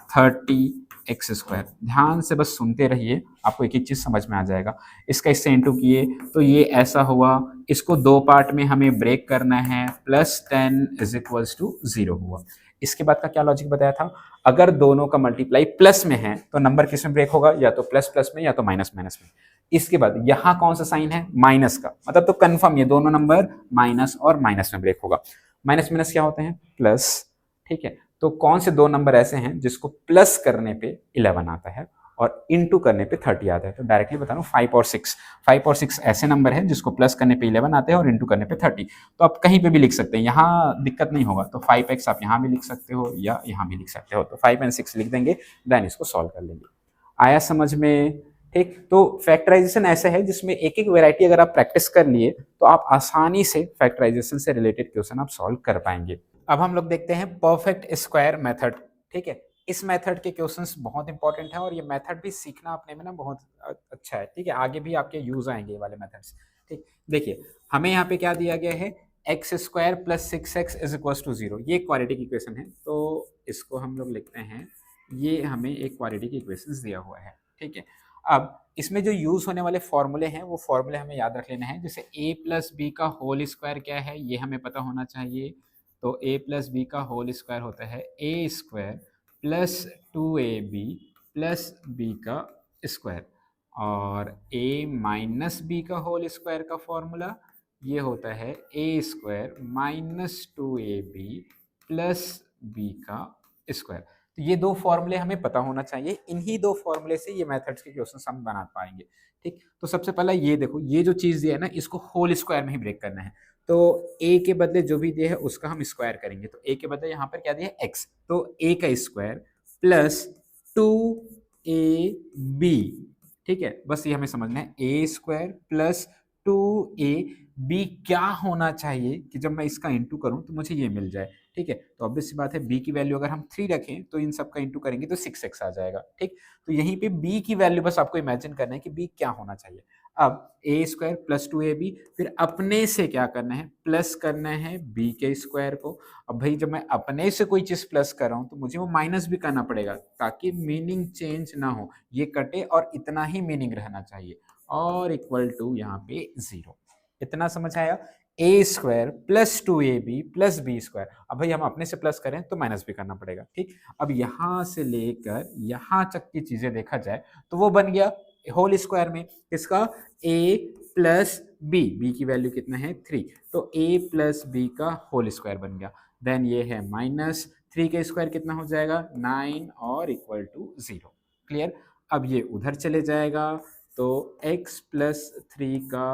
Speaker 1: 30x²। ध्यान से बस सुनते रहिए, आपको एक एक चीज समझ में आ जाएगा। इसका इससे इंटू किए तो ये ऐसा हुआ, इसको 2 पार्ट में हमें ब्रेक करना है, प्लस 10 इज इक्वल्स टू 0 हुआ। इसके बाद का क्या लॉजिक बताया था, अगर दोनों का मल्टीप्लाई प्लस में है तो नंबर किस में ब्रेक होगा, या तो प्लस प्लस में या तो माइनस माइनस में। इसके बाद यहाँ कौन सा साइन है, माइनस का, मतलब तो कंफर्म ये दोनों नंबर माइनस और माइनस में ब्रेक होगा। माइनस माइनस क्या होते हैं, प्लस। ठीक है, तो कौन से दो नंबर ऐसे हैं जिसको प्लस करने पे 11 आता है, और इनटू करने पे 30 आता है। तो डायरेक्टली बता रहा हूँ 5 और 6 ऐसे नंबर है जिसको प्लस करने पे 11 आते हैं और इनटू करने पे 30। तो आप कहीं पे भी लिख सकते हैं, यहाँ दिक्कत नहीं होगा। तो 5x आप यहाँ भी लिख सकते हो या यहाँ भी लिख सकते हो। तो 5 और 6 लिख देंगे, देन इसको सॉल्व कर लेंगे। आया समझ में? ठीक, तो फैक्टराइजेशन ऐसे है जिसमें एक एक वेराइटी अगर आप प्रैक्टिस कर लिए तो आप आसानी से फैक्टराइजेशन से रिलेटेड क्वेश्चन आप सॉल्व कर पाएंगे। अब हम लोग देखते हैं परफेक्ट स्क्वायर मेथड। ठीक है, इस मेथड के क्वेश्चंस बहुत इंपॉर्टेंट है और ये मेथड भी सीखना अपने में ना बहुत अच्छा है। ठीक है, आगे भी आपके यूज आएंगे ये वाले मेथड्स। ठीक, देखिए हमें यहाँ पे क्या दिया गया है, x square plus 6x is equal to 0। ये क्वाड्रेटिक इक्वेशन है, तो इसको हम लोग लिखते हैं, ये हमें एक क्वाड्रेटिक इक्वेशन दिया हुआ है। ठीक है, अब इसमें जो यूज होने वाले फॉर्मूले हैं वो फॉर्मूले हमें याद रख लेना है। जैसे a प्लस बी का होल स्क्वायर क्या है, ये हमें पता होना चाहिए। तो a प्लस बी का होल स्क्वायर होता है a square plus 2ab plus b का स्क्वायर, और a माइनस बी का होल स्क्वायर का फॉर्मूला ये होता है a square minus 2ab plus b का स्क्वायर। तो ये दो फॉर्मूले हमें पता होना चाहिए, इन्हीं दो फॉर्मूले से ये मेथड्स के क्वेश्चन हम बना पाएंगे। ठीक, तो सबसे पहला ये देखो, ये जो चीज दिया है ना इसको होल स्क्वायर में ही ब्रेक करना है। तो a के बदले जो भी दिया है उसका हम स्क्वायर करेंगे। तो a के बदले यहाँ पर क्या दिया है x, तो a का स्क्वायर प्लस 2ab। ठीक है, बस ये हमें समझना है, a स्क्वायर प्लस 2ab क्या होना चाहिए कि जब मैं इसका इंटू करूं तो मुझे ये मिल जाए। ठीक है, तो ऑब्वियस सी बात है b की वैल्यू अगर हम 3 रखें तो इन सब का इंटू करेंगे तो 6x आ जाएगा। ठीक, तो यहीं पे b की वैल्यू बस आपको इमेजिन करना है कि b क्या होना चाहिए। अब a स्क्वायर प्लस 2ab, फिर अपने से क्या करना है, प्लस करना है b के स्क्वायर को। अब भाई जब मैं अपने से कोई चीज प्लस कर रहा हूं तो मुझे वो माइनस भी करना पड़ेगा ताकि मीनिंग चेंज ना हो, ये कटे और इतना ही मीनिंग रहना चाहिए, और इक्वल टू यहाँ पे 0। इतना समझ आया? A square plus 2ab plus B square. अब भाई हम अपने से प्लस करें तो माइनस भी करना पड़ेगा। ठीक, अब यहां से लेकर यहां तक की चीजें देखा जाए तो वो बन गया होल स्क्वायर में इसका a प्लस बी की वैल्यू कितना है 3, तो a प्लस बी का होल स्क्वायर बन गया। देन ये है माइनस 3 का स्क्वायर कितना हो जाएगा 9 और इक्वल टू 0। क्लियर? अब ये उधर चले जाएगा तो x प्लस 3 का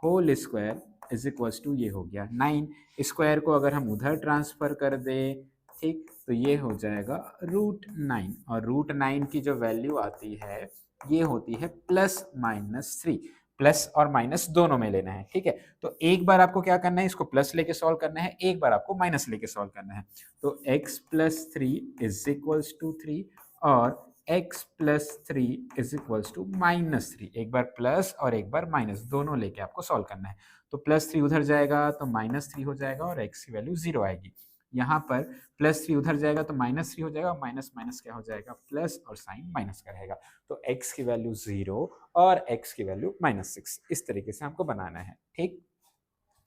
Speaker 1: whole square is equal to ये हो गया 9। स्क्वायर को अगर हम उधर ट्रांसफर कर दें, ठीक, तो ये हो जाएगा √9, और √9 की जो वैल्यू आती है ये होती है प्लस माइनस 3। प्लस और माइनस दोनों में लेना है। ठीक है, तो एक बार आपको क्या करना है, इसको प्लस लेके सॉल्व करना है, एक बार आपको माइनस लेके सॉल्व करना है। तो x plus 3 is equals to 3 और x plus 3 is equals to minus 3। एक बार प्लस और एक बार माइनस दोनों लेके आपको सॉल्व करना है। तो प्लस 3 उधर जाएगा तो माइनस 3 हो जाएगा और x की वैल्यू 0 आएगी। यहाँ पर प्लस 3 उधर जाएगा तो माइनस 3 हो जाएगा, माइनस माइनस क्या हो जाएगा प्लस, और साइन माइनस का रहेगा। तो x की वैल्यू 0 और x की वैल्यू -6। इस तरीके से हमको बनाना है। ठीक,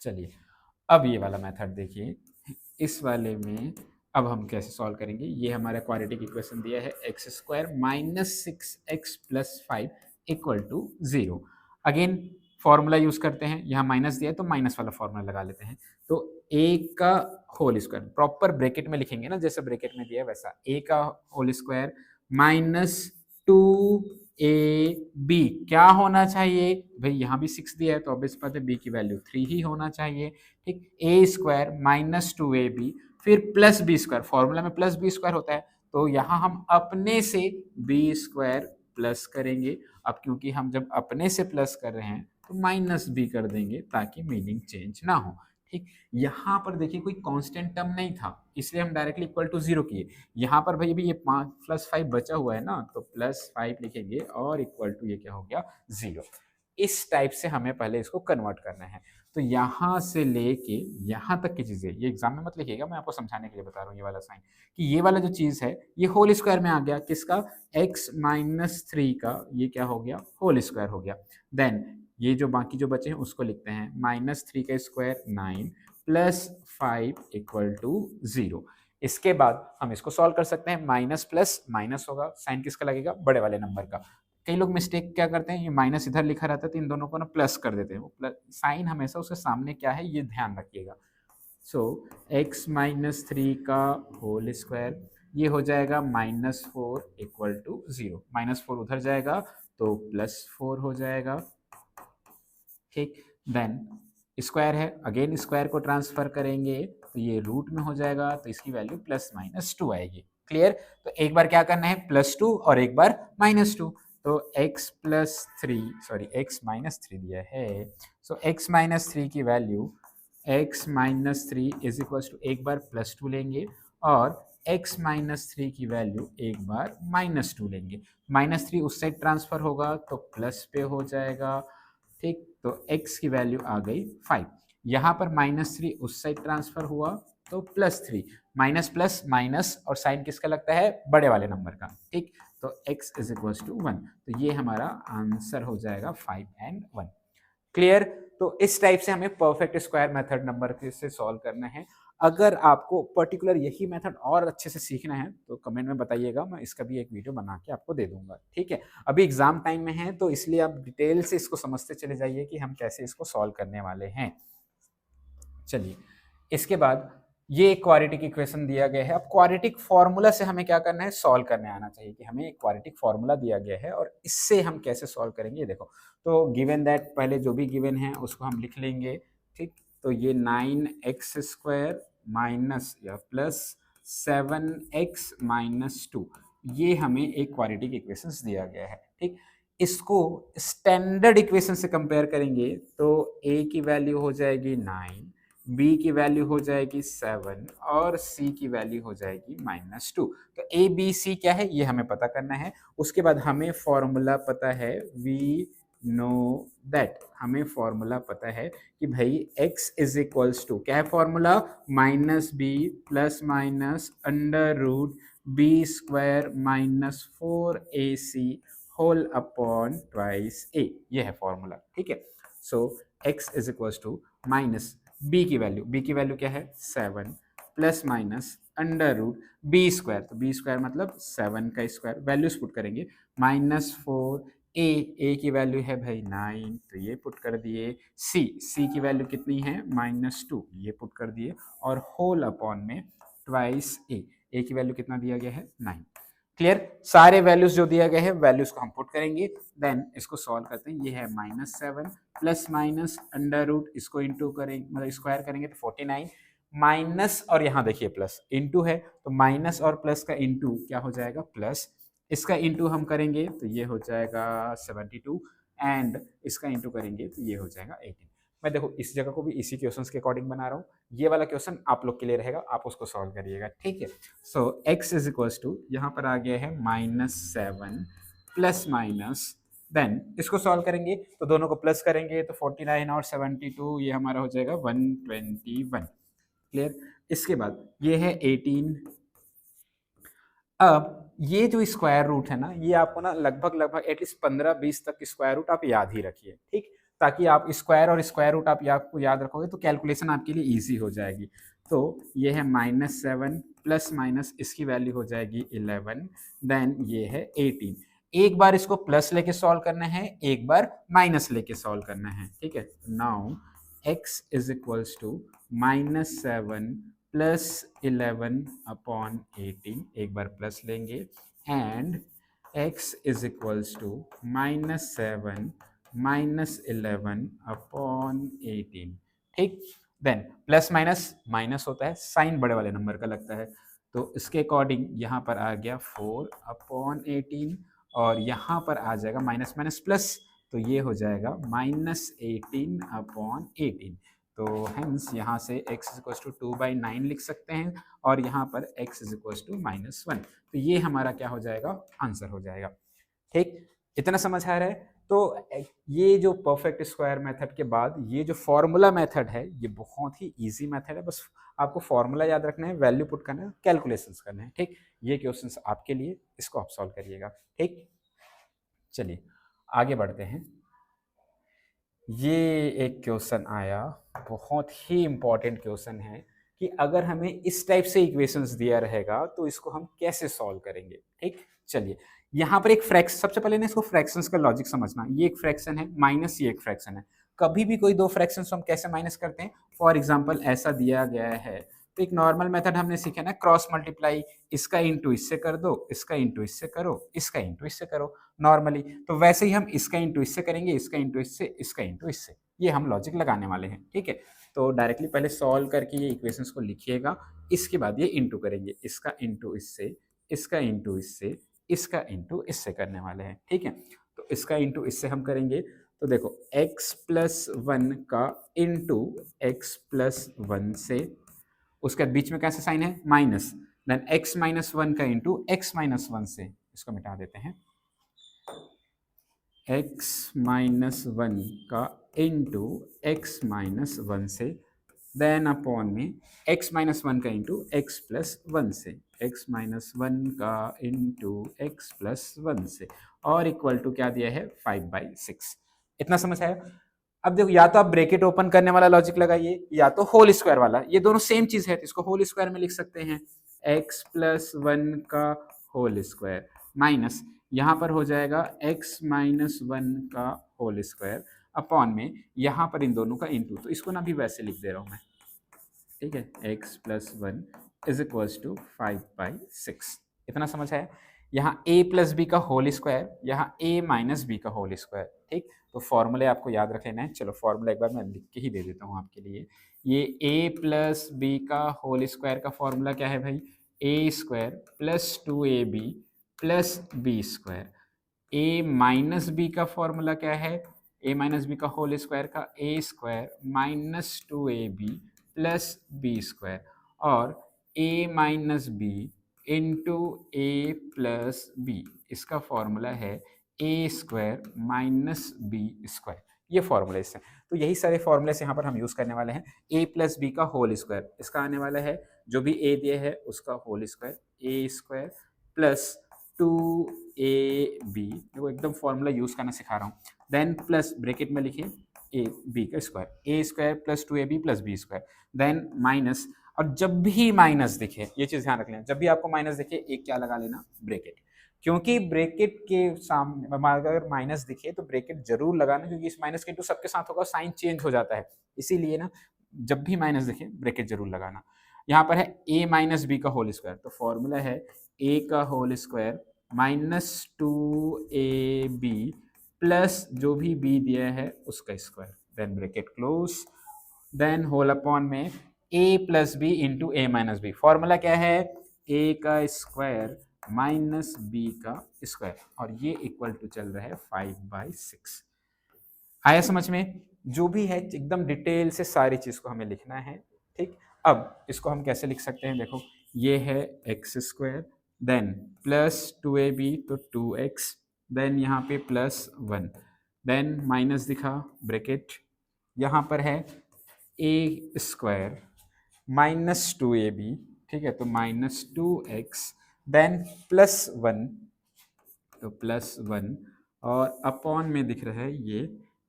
Speaker 1: चलिए अब ये वाला मेथड देखिए, इस वाले में अब हम कैसे सॉल्व करेंगे। ये हमारा क्वाड्रेटिक इक्वेशन दिया है x square minus 6x plus 5 equal to 0। Again formula use करते हैं, यहाँ माइनस दिया है तो माइनस वाला फॉर्मूला लगा लेते हैं। तो a का होल स्क्वायर प्रॉपर ब्रैकेट में लिखेंगे ना, जैसे ब्रैकेट में दिया है वैसा, a का होल स्क्वायर माइनस 2ab क्या होना चाहिए भाई, यहाँ भी 6 दिया है तो ऑब्वियस बात है b की वैल्यू 3 ही होना चाहिए। ठीक, a स्क्वायर माइनस 2ab फिर प्लस बी स्क्वायर, फॉर्मूला में प्लस बी स्क्वायर होता है तो यहाँ हम अपने से बी स्क्वायर प्लस करेंगे। अब क्योंकि हम जब अपने से प्लस कर रहे हैं तो माइनस बी कर देंगे ताकि मीनिंग चेंज ना हो। ठीक, यहाँ पर देखिए कोई कांस्टेंट टर्म नहीं था इसलिए हम डायरेक्टली इक्वल टू 0 किए। यहाँ पर भाई अभी ये 5 प्लस 5 बचा हुआ है ना, तो प्लस 5 लिखेंगे और इक्वल टू ये क्या हो गया 0। इस टाइप से हमें पहले इसको कन्वर्ट करना है। तो यहाँ से लेके यहाँ तक की चीजें, ये एग्जाम में मत लिखिएगा, मैं आपको समझाने के लिए बता रहा हूँ। ये वाला साइन कि ये वाला जो चीज है ये होल स्क्वायर में आ गया, किसका x माइनस 3 का ये क्या हो गया होल स्क्वायर हो गया। देन ये जो बाकी जो बचे हैं उसको लिखते हैं -3 का स्क्वायर 9 प्लस 5 इक्वल टू 0। इसके बाद हम इसको सॉल्व कर सकते हैं, माइनस प्लस माइनस होगा, साइन किसका लगेगा बड़े वाले नंबर का। कई लोग मिस्टेक क्या करते हैं, ये माइनस इधर लिखा रहता है तो इन दोनों को ना प्लस कर देते हैं, वो प्लस साइन हमेशा उसके सामने क्या है ये ध्यान रखिएगा। सो x माइनस 3 का होल स्क्वायर ये हो जाएगा -4 इक्वल टू 0, -4 उधर जाएगा तो +4 हो जाएगा, ठीक। देन स्क्वायर है, अगेन स्क्वायर को ट्रांसफर करेंगे तो ये रूट में हो जाएगा, तो इसकी वैल्यू +-2 आएगी। क्लियर? तो एक बार क्या करना है, +2 और एक बार -2, तो x-3 दिया है, सो x-3 की value x-3 is equal to एक बार +2 लेंगे और x-3 की वैल्यू एक बार -2 लेंगे। -3 उस साइड ट्रांसफर होगा तो प्लस पे हो जाएगा, ठीक। तो x की वैल्यू आ गई 5। यहाँ पर -3 उस साइड ट्रांसफर हुआ तो +3, माइनस प्लस माइनस और साइन किसका लगता है, बड़े वाले नंबर का, ठीक। तो x इज इक्वल टू 1, तो ये हमारा आंसर हो जाएगा 5 and 1। क्लियर? तो इस टाइप से हमें परफेक्ट स्क्वायर मेथड नंबर से सॉल्व करना है। अगर आपको पर्टिकुलर यही मेथड और अच्छे से सीखना है तो कमेंट में बताइएगा, मैं इसका भी एक वीडियो बना के आपको दे दूंगा, ठीक है। अभी एग्जाम टाइम में है तो इसलिए आप डिटेल से इसको समझते चले जाइए कि हम कैसे इसको सॉल्व करने वाले हैं। चलिए, इसके बाद ये क्वाड्रेटिक इक्वेशन दिया गया है। अब क्वाड्रेटिक फॉर्मूला से हमें क्या करना है, सॉल्व करने आना चाहिए कि हमें एक क्वाड्रेटिक फॉर्मूला दिया गया है और इससे हम कैसे सॉल्व करेंगे। देखो, तो गिवन दैट पहले जो भी गिवन है उसको हम लिख लेंगे, ठीक। तो ये 9x² माइनस या प्लस 7x-2 ये हमें एक क्वाड्रेटिक इक्वेशंस दिया गया है, ठीक। इसको स्टैंडर्ड इक्वेशन से कंपेयर करेंगे तो a की वैल्यू हो जाएगी 9, b की वैल्यू हो जाएगी 7 और c की वैल्यू हो जाएगी -2। तो a b c क्या है ये हमें पता करना है। उसके बाद हमें फॉर्मूला पता है, वी नो दैट, हमें फॉर्मूला पता है कि भाई x इज इक्वल्स टू क्या है formula, -b plus minus √b² -4ac whole upon twice a, ये है फॉर्मूला, ठीक है। So x is equals to minus b की वैल्यू क्या है 7 प्लस माइनस √b², तो b² मतलब 7 का स्क्वायर, वैल्यूज पुट करेंगे, -4a की वैल्यू है भाई 9 तो ये पुट कर दिए, c की वैल्यू कितनी है -2 ये पुट कर दिए, और होल अपॉन में ट्वाइस a की वैल्यू कितना दिया गया है 9। क्लियर? सारे वैल्यूज जो दिया गया है वैल्यूज को हम पुट करेंगे, देन इसको सॉल्व करते हैं। ये है -7 प्लस माइनस √ इसको इंटू करेंगे, मतलब स्क्वायर करेंगे तो 49 माइनस, और यहाँ देखिए प्लस इंटू है तो माइनस और प्लस का इंटू क्या हो जाएगा प्लस, इसका इंटू हम करेंगे तो ये हो जाएगा 72 एंड इसका इंटू करेंगे तो ये हो जाएगा 18। मैं देखो इस जगह को भी इसी क्वेश्चंस के अकॉर्डिंग बना रहा हूँ, ये वाला क्वेश्चन आप लोग के लिए रहेगा, आप उसको सॉल्व करिएगा, ठीक है। So x is equals to यहाँ पर आ गया है -7 प्लस माइनस, देन इसको सॉल्व करेंगे तो दोनों को प्लस करेंगे तो 49 और 72 ये हमारा हो जाएगा 121। क्लियर? इसके बाद ये है 18। अब ये जो स्क्वायर रूट है ना, ये आपको ना लगभग एटलीस्ट 15-20 तक स्क्वायर रूट आप याद ही रखिए, ठीक, ताकि आप स्क्वायर और स्क्वायर रूट आप आपको याद रखोगे तो कैलकुलेशन आपके लिए इजी हो जाएगी। तो ये है -7 प्लस माइनस इसकी वैल्यू हो जाएगी 11, देन ये है 18। एक बार इसको प्लस लेके सॉल्व करना है, एक बार माइनस लेके सॉल्व करना है, ठीक है। Now x is equals to -7 plus 11 upon 18, एक बार प्लस लेंगे, and x is equals to -7 minus 11 upon 18, ठीक। देन प्लस माइनस माइनस होता है, साइन बड़े वाले नंबर का लगता है, तो इसके अकॉर्डिंग यहाँ पर आ गया 4 अपॉन 18 और यहाँ पर आ जाएगा माइनस माइनस प्लस, तो ये हो जाएगा -18 अपॉन 18। तो हेंस यहाँ से x इज इक्वल टू 2/9 लिख सकते हैं और यहाँ पर x इज इक्वल टू -1, तो ये हमारा क्या हो जाएगा आंसर हो जाएगा, ठीक। इतना समझ आ रहा है? तो ये जो परफेक्ट स्क्वायर मेथड के बाद ये जो फॉर्मूला मेथड है ये बहुत ही इजी मेथड है, बस आपको फॉर्मूला याद रखना है, वैल्यू पुट करना है, कैलकुलेशंस करना है, ठीक। ये क्वेश्चंस आपके लिए, इसको आप सॉल्व करिएगा, ठीक। चलिए आगे बढ़ते हैं। ये एक क्वेश्चन आया, बहुत ही इंपॉर्टेंट क्वेश्चन है कि अगर हमें इस टाइप से इक्वेशंस दिया रहेगा तो इसको हम कैसे सॉल्व करेंगे, ठीक। चलिए यहाँ पर एक फ्रैक्शन, सबसे पहले ना इसको फ्रैक्शंस का लॉजिक समझना, ये एक फ्रैक्शन है माइनस ये एक फ्रैक्शन है। कभी भी कोई दो फ्रैक्शंस हम कैसे माइनस करते हैं, फॉर एग्जांपल ऐसा दिया गया है तो एक नॉर्मल मेथड हमने सीखा ना, क्रॉस मल्टीप्लाई, इसका इंटू इससे कर दो, इसका इंटू इससे करो, इसका इंटू इससे करो नॉर्मली। तो वैसे ही हम इसका इंटू इससे करेंगे, इसका इंटू इससे, इसका इंटू इससे, ये हम लॉजिक लगाने वाले हैं, ठीक है। तो डायरेक्टली पहले सॉल्व करके ये इक्वेशंस को लिखिएगा, इसके बाद ये इंटू करेंगे, इसका इंटू इससे, इसका इंटू इससे, इसका इंटू इससे करने वाले हैं, ठीक है। तो इसका इंटू इससे हम करेंगे, तो देखो x प्लस वन का इंटू एक्स प्लस वन से, उसके बीच में कैसे साइन है, minus, then x minus one का इंटू एक्स माइनस वन से, इसको मिटा देते हैं, x माइनस वन का इंटू एक्स माइनस वन से, देन अपॉन में x माइनस वन का इंटू एक्स प्लस वन से, x माइनस वन का इंटू एक्स प्लस वन से, और इक्वल टू क्या दिया है, 5/6। इतना समझ आया। अब देखो, या तो आप ब्रैकेट ओपन करने वाला लॉजिक लगाइए, या तो होल स्क्वायर वाला, ये दोनों सेम चीज है, तो इसको होल स्क्वायर में लिख सकते हैं, x प्लस वन का होल स्क्वायर माइनस, यहाँ पर हो जाएगा x माइनस वन का होल स्क्वायर अपॉन में यहाँ पर इन दोनों का इंटू, तो इसको ना भी वैसे लिख दे रहा हूँ मैं, ठीक है, x plus one is equals to 5/6। इतना समझ आया। यहाँ a प्लस बी का होल स्क्वायर, यहाँ a माइनस बी का होल स्क्वायर, ठीक। तो फॉर्मूले आपको याद रख लेना है। चलो फॉर्मूला एक बार मैं लिख के ही दे देता हूँ आपके लिए। ये a प्लस बी का होल स्क्वायर का फॉर्मूला क्या है भाई, a square plus 2ab plus B square. a minus b का फॉर्मूला क्या है, a माइनस बी का होल स्क्वायर का a square minus 2ab plus B square, और a minus b into a plus b, इसका फॉर्मूला है a square minus b square. ये फॉर्मूले इससे, तो यही सारे फॉर्मूले यहाँ पर हम यूज करने वाले हैं। ए प्लस बी का होल स्क्वायर, इसका आने वाला है जो भी ए दिया है उसका whole square, A square plus 2ab, देखो एकदम फॉर्मूला यूज करना सिखा रहा हूँ, देन प्लस ब्रैकेट में लिखिए ए बी का square, A square plus 2ab plus B square, then minus, और जब भी माइनस दिखे, ये चीज ध्यान रख लेना, जब भी आपको माइनस दिखे एक क्या लगा लेना, ब्रैकेट, क्योंकि ब्रैकेट के सामने अगर माइनस दिखे तो ब्रैकेट जरूर लगाना, क्योंकि इस माइनस के इंटू सबके साथ होगा, साइन चेंज हो जाता है, इसीलिए ना जब भी माइनस दिखे ब्रैकेट जरूर लगाना। यहाँ पर है a माइनस बी का होल स्क्वायर, तो फॉर्मूला है a का whole square minus 2ab plus जो भी b दिया है उसका square, then bracket close, then whole upon में a plus b into a minus b, formula क्या है, a का स्क्वायर माइनस बी का स्क्वायर, और ये इक्वल टू चल रहा है 5/6। आया समझ में। जो भी है एकदम डिटेल से सारी चीज को हमें लिखना है, ठीक। अब इसको हम कैसे लिख सकते हैं, देखो ये है x square, then plus 2ab तो 2x, देन यहाँ पे प्लस 1, देन माइनस दिखा ब्रैकेट, यहाँ पर है ए स्क्वायर माइनस 2ab, ठीक है, तो माइनस 2x, देन प्लस 1, तो प्लस 1, और अपॉन में दिख रहा है ये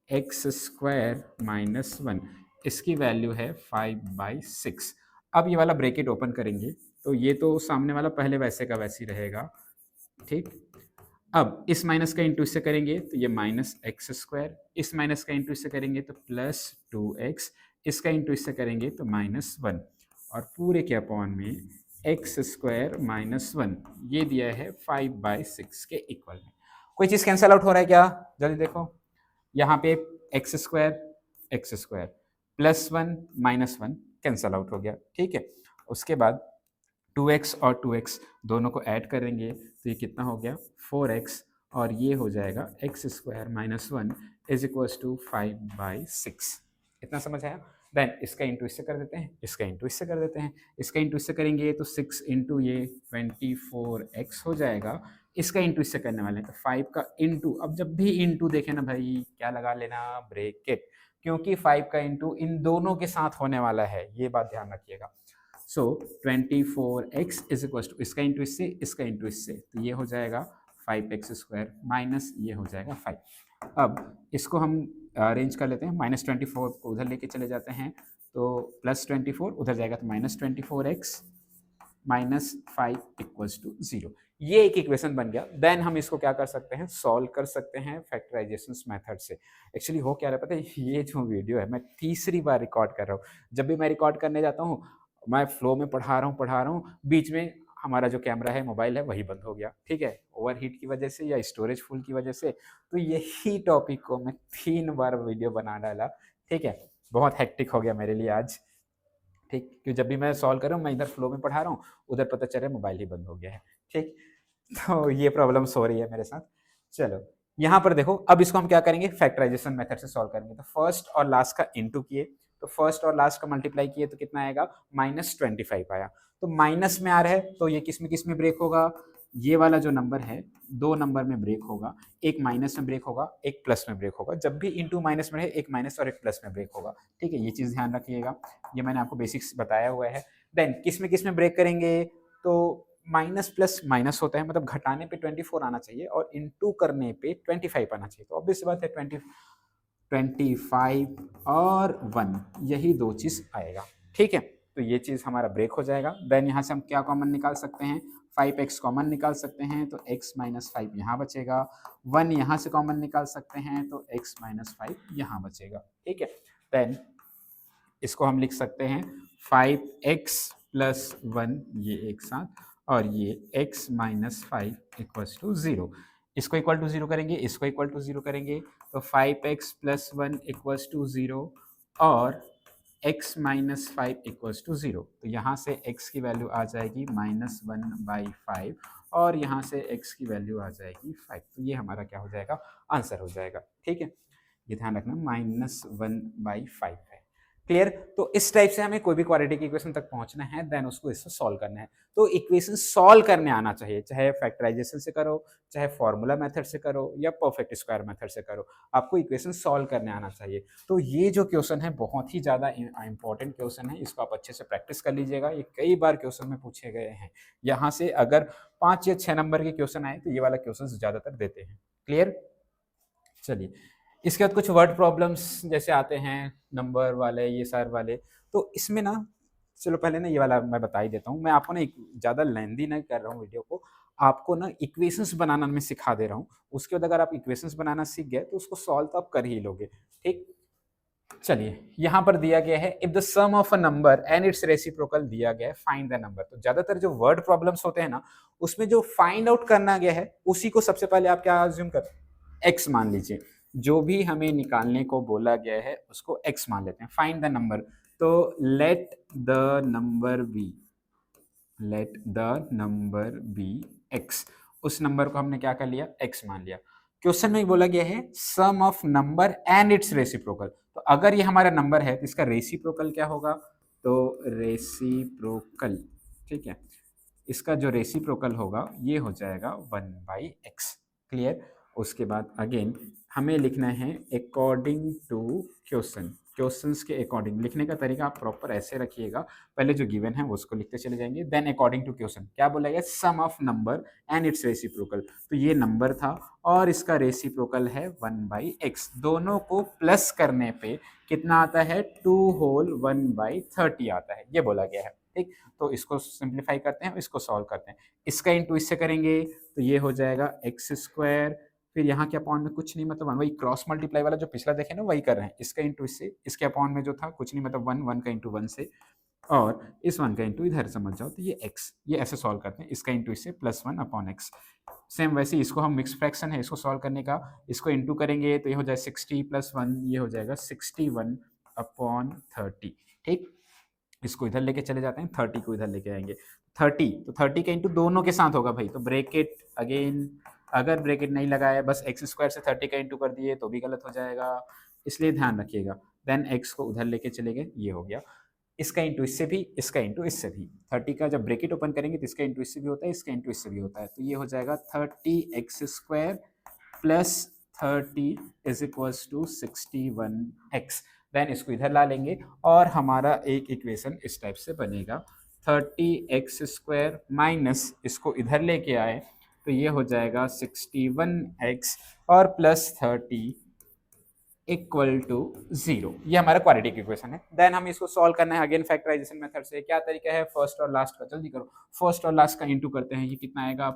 Speaker 1: एक्स स्क्वायर माइनस 1, इसकी वैल्यू है 5/6। अब ये वाला ब्रैकेट ओपन करेंगे तो ये तो सामने वाला पहले वैसे का वैसे ही रहेगा, ठीक। अब इस माइनस का इंटू इससे करेंगे तो ये माइनस एक्स स्क्वायर, इस माइनस का इंटू इससे करेंगे तो प्लस 2x, इसका इंटू इससे करेंगे तो माइनस 1, और पूरे के अपॉन में एक्स स्क्वायर माइनस 1, ये दिया है 5/6 के इक्वल में। कोई चीज कैंसल आउट हो रहा है क्या, जल्दी देखो, यहाँ पे x square plus 1 minus 1 cancel out हो गया, ठीक है। उसके बाद 2x और 2x दोनों को ऐड करेंगे तो ये कितना हो गया 4x, और ये हो जाएगा x square minus 1 is equals to 5/6। इतना समझ आया। देन इसका इंटू इससे कर देते हैं, इसका इंटू इससे कर देते हैं, इसका इंटू इससे करेंगे तो 6 इंटू ये 24x हो जाएगा, इसका इंटू इससे करने वाले हैं तो 5 का इंटू, अब जब भी इंटू देखे ना भाई क्या लगा लेना, ब्रैकेट, क्योंकि 5 का इंटू इन दोनों के साथ होने वाला है, ये बात ध्यान रखिएगा। सो 24x इज इक्वल टू इसका इंटू इससे, इसका इंटू इससे, तो ये हो जाएगा 5x स्क्वायर माइनस ये हो जाएगा 5। अब इसको हम अरेंज कर लेते हैं, -24 को उधर लेके चले जाते हैं तो +24 उधर जाएगा तो -24x माइनस 5 इक्वल्स टू 0। ये एक इक्वेशन बन गया। देन हम इसको क्या कर सकते हैं, सॉल्व कर सकते हैं फैक्टराइजेशन मेथड से। एक्चुअली हो क्या रहा है पता है, ये जो वीडियो है मैं तीसरी बार रिकॉर्ड कर रहा हूँ। जब भी मैं रिकॉर्ड करने जाता हूँ मैं फ्लो में पढ़ा रहा हूँ, बीच में हमारा जो कैमरा है, मोबाइल है, वही बंद हो गया, ठीक है, ओवरहीट की वजह से या स्टोरेज फुल की वजह से। तो यही टॉपिक को मैं 3 बार वीडियो बना डाला, ठीक है, बहुत हेक्टिक हो गया मेरे लिए आज, ठीक, क्योंकि जब भी मैं सॉल्व कर रहा हूँ, मैं इधर फ्लो में पढ़ा रहा हूँ, उधर पता चल रहा है मोबाइल ही बंद हो गया है, ठीक। तो ये प्रॉब्लम्स हो रही है मेरे साथ। चलो, यहाँ पर देखो, अब इसको हम क्या करेंगे, फैक्टराइजेशन मेथड से सॉल्व करेंगे। तो फर्स्ट और लास्ट का इनटू किए, तो फर्स्ट और लास्ट का मल्टीप्लाई किए तो कितना आएगा, -25 आया। तो माइनस में आ रहा है, तो ये किस में ब्रेक होगा, ये वाला जो नंबर है, 2 नंबर में ब्रेक होगा, एक माइनस में ब्रेक होगा, एक प्लस में ब्रेक होगा। जब भी इंटू माइनस में रहे, एक माइनस और एक प्लस में ब्रेक होगा, ठीक है, ये चीज़ ध्यान रखिएगा, ये मैंने आपको बेसिक्स बताया हुआ है। देन किस में ब्रेक करेंगे, तो माइनस प्लस माइनस होता है, मतलब घटाने पे 24 आना चाहिए और इंटू करने पे 25 आना चाहिए। तो ऑब्वियस बात है 25 और 1, यही 2 चीज़ आएगा, ठीक है। तो ये चीज़ हमारा ब्रेक हो जाएगा। देन यहाँ से हम क्या कॉमन निकाल सकते हैं, 5x कॉमन निकाल सकते हैं, तो x माइनस 5 यहाँ बचेगा, 1 यहाँ से कॉमन निकाल सकते हैं, तो x माइनस 5 यहाँ बचेगा, ठीक है। देन इसको हम लिख सकते हैं 5x प्लस 1, ये एक साथ, और ये x माइनस 5 इक्वल्स टू 0। इसको इक्वल टू 0 करेंगे, इसको इक्वल टू 0 करेंगे, तो 5x प्लस 1 इक्वल्स टू 0 और x माइनस 5 इक्वल्स टू 0। तो यहाँ से x की वैल्यू आ जाएगी -1/5 और यहाँ से x की वैल्यू आ जाएगी 5। तो ये हमारा क्या हो जाएगा, आंसर हो जाएगा, ठीक है। ये ध्यान रखना -1/5 है, क्लियर। तो इस टाइप से हमें कोई भी क्वाड्रेटिक इक्वेशन तक पहुंचना है, देन उसको इससे सॉल्व करना है। तो इक्वेशन सॉल्व करने आना चाहिए, चाहे फैक्टराइजेशन से करो, चाहे फॉर्मूला मेथड से करो, या परफेक्ट स्क्वायर मेथड से करो, आपको इक्वेशन सॉल्व करने आना चाहिए। तो ये जो क्वेश्चन है बहुत ही ज़्यादा इंपॉर्टेंट क्वेश्चन है, इसको आप अच्छे से प्रैक्टिस कर लीजिएगा, ये कई बार क्वेश्चन में पूछे गए हैं। यहाँ से अगर 5 या 6 नंबर के क्वेश्चन आए तो ये वाला क्वेश्चन ज़्यादातर देते हैं, क्लियर। चलिए, इसके बाद कुछ वर्ड प्रॉब्लम्स जैसे आते हैं, नंबर वाले, ये सारे वाले। तो इसमें ना, चलो पहले ना ये वाला मैं बता ही देता हूँ। मैं आपको ना एक ज़्यादा लेंदी नहीं कर रहा हूँ वीडियो को, आपको ना इक्वेशंस बनाना मैं सिखा दे रहा हूँ। उसके बाद अगर आप इक्वेशंस बनाना सीख गए तो उसको सॉल्व तो आप कर ही लोगे, ठीक। चलिए, यहाँ पर दिया गया है if the sum of a number and its reciprocal दिया गया है, फाइंड द नंबर। तो ज्यादातर जो वर्ड प्रॉब्लम्स होते हैं ना, उसमें जो फाइंड आउट करना गया है उसी को सबसे पहले आप क्या अज्यूम कर, एक्स मान लीजिए। जो भी हमें निकालने को बोला गया है उसको एक्स मान लेते हैं, फाइंड द नंबर। तो let the number be x. उस नंबर को हमने क्या कर लिया, एक्स मान लिया। क्वेश्चन में बोला गया है sum of number and its reciprocal. तो अगर ये हमारा नंबर है तो इसका रेसिप्रोकल क्या होगा, तो रेसिप्रोकल, ठीक है, इसका जो रेसिप्रोकल होगा ये हो जाएगा 1/x, क्लियर। उसके बाद अगेन हमें लिखना है अकॉर्डिंग टू क्वेश्चन, क्वेश्चंस के अकॉर्डिंग। लिखने का तरीका आप प्रॉपर ऐसे रखिएगा, पहले जो गिवन है वो उसको लिखते चले जाएंगे, देन अकॉर्डिंग टू क्वेश्चन क्या बोला गया, sum of number and its reciprocal. तो ये नंबर था और इसका रेसिप्रोकल है 1/x। दोनों को प्लस करने पे कितना आता है, 2 होल 1/30 आता है, ये बोला गया है, ठीक। तो इसको सिंप्लीफाई करते हैं, इसको सॉल्व करते हैं। इसका इंटू इससे करेंगे तो ये हो जाएगा x², फिर यहाँ के अपॉन में कुछ नहीं, मतलब वही क्रॉस मल्टीप्लाई वाला जो पिछला देखे ना वही कर रहे हैं। इसका इंटू इससे, इसके अपॉन में जो था कुछ नहीं, मतलब 1 का इंटू 1 से, और इस 1 का इंटू इधर समझ जाओ, तो ये x, ये ऐसे सॉल्व करते हैं। इसका इंटू इससे +1/x। सेम वैसे इसको हम मिक्स फ्रैक्शन है, इसको सॉल्व करने का, इसको इंटू करेंगे तो ये हो जाए 60 + 1, ये हो जाएगा 61/30, ठीक। इसको इधर लेके चले जाते हैं, 30 को इधर लेके आएंगे, 30, तो 30 का इंटू दोनों के साथ होगा भाई, तो ब्रैकेट अगेन, अगर ब्रैकेट नहीं लगाया बस x² से 30 का इंटू कर दिए तो भी गलत हो जाएगा, इसलिए ध्यान रखिएगा। देन x को उधर लेके चले गए, ये हो गया, इसका इंटू इससे भी, इसका इंटू इससे भी। 30 का जब ब्रैकेट ओपन करेंगे तो इसका इंटू इससे भी होता है, इसका इंटू इससे भी होता है, तो ये हो जाएगा 30x² + 30 is equals to 61x। Then इसको इधर ला लेंगे और हमारा एक इक्वेशन इस टाइप से बनेगा, 30x² माइनस इसको इधर लेके आए तो ये हो जाएगा 61x और +30 इक्वल टू 0। ये हमारा क्वाड्रेटिक इक्वेशन है। देन हम इसको सॉल्व करना है अगेन फैक्टराइजेशन मेथड से। क्या तरीका है, फर्स्ट और लास्ट का, जल्दी करो, फर्स्ट और लास्ट का इंटू करते हैं, ये कितना आएगा,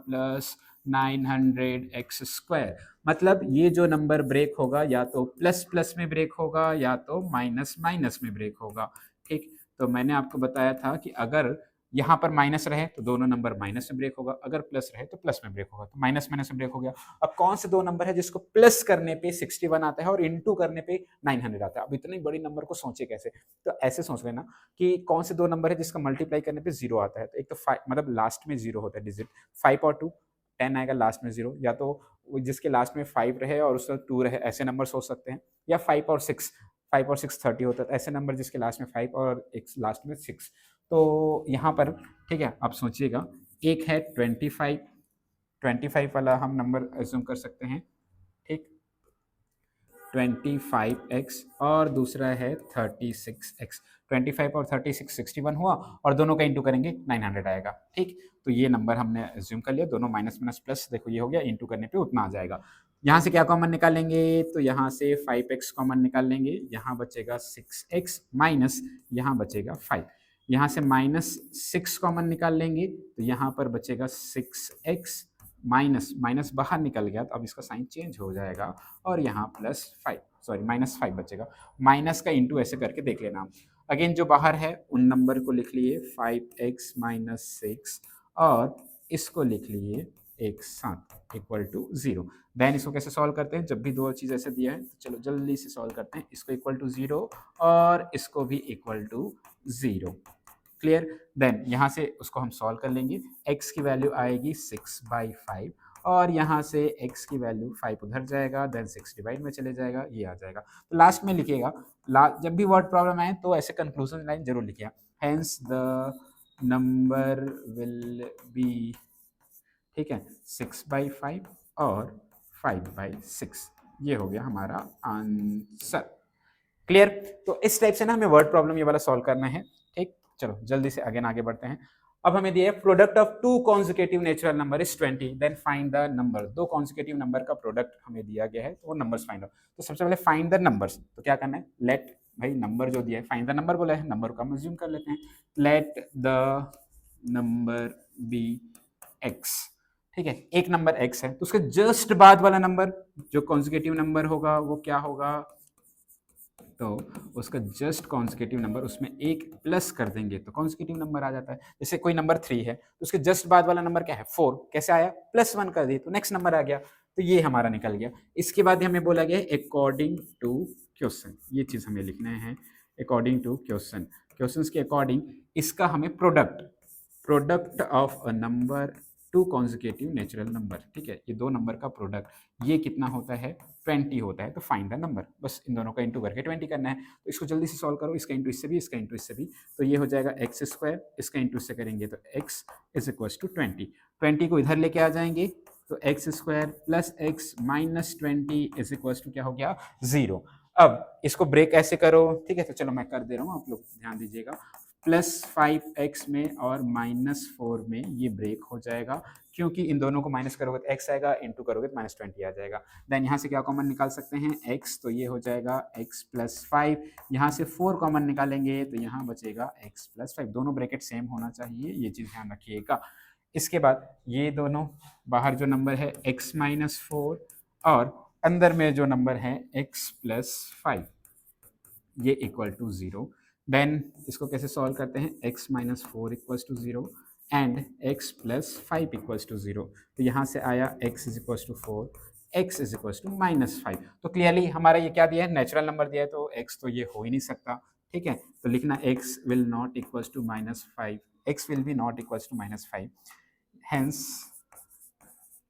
Speaker 1: +900x²। मतलब ये जो नंबर ब्रेक होगा या तो प्लस प्लस में ब्रेक होगा या तो माइनस माइनस में ब्रेक होगा, ठीक। तो मैंने आपको बताया था कि अगर यहाँ पर माइनस रहे तो दोनों नंबर माइनस में ब्रेक होगा, अगर प्लस रहे तो प्लस में ब्रेक होगा, तो माइनस माइनस में ब्रेक हो गया। अब कौन से दो नंबर है जिसको प्लस करने पे 61 आता है और इंटू करने पे 900 आता है? अब इतनी बड़ी नंबर को सोचे कैसे? तो ऐसे सोच लेना कि कौन से दो नंबर है जिसका मल्टीप्लाई करने पे जीरो आता है। तो एक तो 5, मतलब लास्ट में जीरो होता है डिजिट, 5 और 2 10 आएगा, लास्ट में जीरो, या तो जिसके लास्ट में 5 रहे और उसका 2 रहे, ऐसे नंबर सोच सकते हैं। या 5 और 6, 5 और 6 30 होता है, ऐसे नंबर जिसके लास्ट में 5 और एक लास्ट में 6। तो यहाँ पर ठीक है, आप सोचिएगा, एक है 25, 25 वाला हम नंबर एज्यूम कर सकते हैं, ठीक, 25x, और दूसरा है 36x। 25 और 36 61 हुआ, और दोनों का इंटू करेंगे 900 आएगा, ठीक। तो ये नंबर हमने एज्यूम कर लिया, दोनों माइनस माइनस प्लस, देखो ये हो गया, इंटू करने पे उतना आ जाएगा। यहाँ से क्या कॉमन निकालेंगे? तो यहाँ से 5x कॉमन निकाल लेंगे, यहाँ बचेगा 6x माइनस यहाँ बचेगा 5। यहाँ से -6 कॉमन निकाल लेंगे, तो यहाँ पर बचेगा 6x माइनस माइनस बाहर निकल गया, तो अब इसका साइन चेंज हो जाएगा और यहाँ +5, सॉरी -5 बचेगा। माइनस का इंटू ऐसे करके देख लेना। अगेन जो बाहर है उन नंबर को लिख लिए 5x माइनस 6, और इसको लिख लिए एक साथ इक्वल टू 0। देन इसको कैसे सॉल्व करते हैं? जब भी दो चीज़ ऐसे दिया है तो चलो जल्दी से सॉल्व करते हैं। इसको इक्वल टू 0 और इसको भी इक्वल टू 0। क्लियर? देन यहाँ से उसको हम सॉल्व कर लेंगे। x की वैल्यू आएगी 6/5, और यहाँ से x की वैल्यू 5 उधर जाएगा, देन 6 डिवाइड में चले जाएगा, ये आ जाएगा। तो लास्ट में लिखिएगा, जब भी वर्ड प्रॉब्लम आए तो ऐसे कंक्लूजन लाइन जरूर लिखिएगा, hence the number will be, ठीक है, 6/5 और 5/6। ये हो गया हमारा आंसर। क्लियर? तो इस टाइप से ना हमें वर्ड प्रॉब्लम ये वाला सॉल्व करना है, ठीक। चलो जल्दी से अगेन आगे बढ़ते हैं। अब हमें दिया है product of two consecutive natural number is 20, then find the number. दो कॉन्जिक्यूटिव नंबर का प्रोडक्ट हमें दिया गया है, तो वो नंबर्स फाइंड हो। तो सबसे पहले फाइंड द नंबर्स, तो क्या करना है? लेट, भाई नंबर जो दिया है, फाइंड द नंबर बोला है, नंबर को हम अज्यूम कर लेते हैं। Let the number be x, ठीक है, एक नंबर x है, तो उसके जस्ट बाद वाला नंबर जो कॉन्जिक्यूटिव नंबर होगा वो क्या होगा? तो उसका जस्ट कॉन्जिक्यूटिव नंबर, उसमें एक प्लस कर देंगे तो कॉन्जिक्यूटिव नंबर आ जाता है। जैसे कोई नंबर 3 है तो उसके जस्ट बाद वाला नंबर क्या है? 4। कैसे आया? +1 कर दिए तो नेक्स्ट नंबर आ गया, तो ये हमारा निकल गया। इसके बाद हमें बोला गया अकॉर्डिंग टू क्वेश्चन, ये चीज हमें लिखना है, अकॉर्डिंग टू क्वेश्चन। क्वेश्चन के अकॉर्डिंग इसका हमें product of a number two consecutive natural number, ठीक है, ये दो नंबर का प्रोडक्ट ये कितना होता है? 20 होता है। तो फाइंड द नंबर, बस इन दोनों का इंटू करके 20 करना है। तो इसको जल्दी से सॉल्व करो, इसका इंटू इससे भी, इसका इंटू इससे भी, तो ये हो जाएगा x², इसका इंटू इससे करेंगे तो x इज इक्वल टू 20। 20 को इधर लेके आ जाएंगे तो x² plus x minus 20 is equal to क्या हो गया? 0। अब इसको ब्रेक ऐसे करो, ठीक है, तो चलो मैं कर दे रहा हूँ, आप लोग ध्यान दीजिएगा। +5x में और -4 में ये ब्रेक हो जाएगा, क्योंकि इन दोनों को माइनस करोगे तो x आएगा, इंटू करोगे तो -20 आ जाएगा। देन यहाँ से क्या कॉमन निकाल सकते हैं? x, तो ये हो जाएगा x + 5। यहाँ से 4 कॉमन निकालेंगे तो यहाँ बचेगा x + 5। दोनों ब्रैकेट सेम होना चाहिए, ये चीज़ ध्यान रखिएगा। इसके बाद ये दोनों बाहर जो नंबर है x - 4 और अंदर में जो नंबर है x + 5, ये इक्वल टू 0। देन इसको कैसे सॉल्व करते हैं? x - 4 equals to 0 and x + 5 equals to 0। तो यहाँ से आया x is equals to 4, x is equals to -5। तो क्लियरली हमारा ये क्या दिया है? नेचुरल नंबर दिया है, तो x तो ये हो ही नहीं सकता, ठीक है। तो लिखना x will not equals to -5, x will be not equals to -5, hence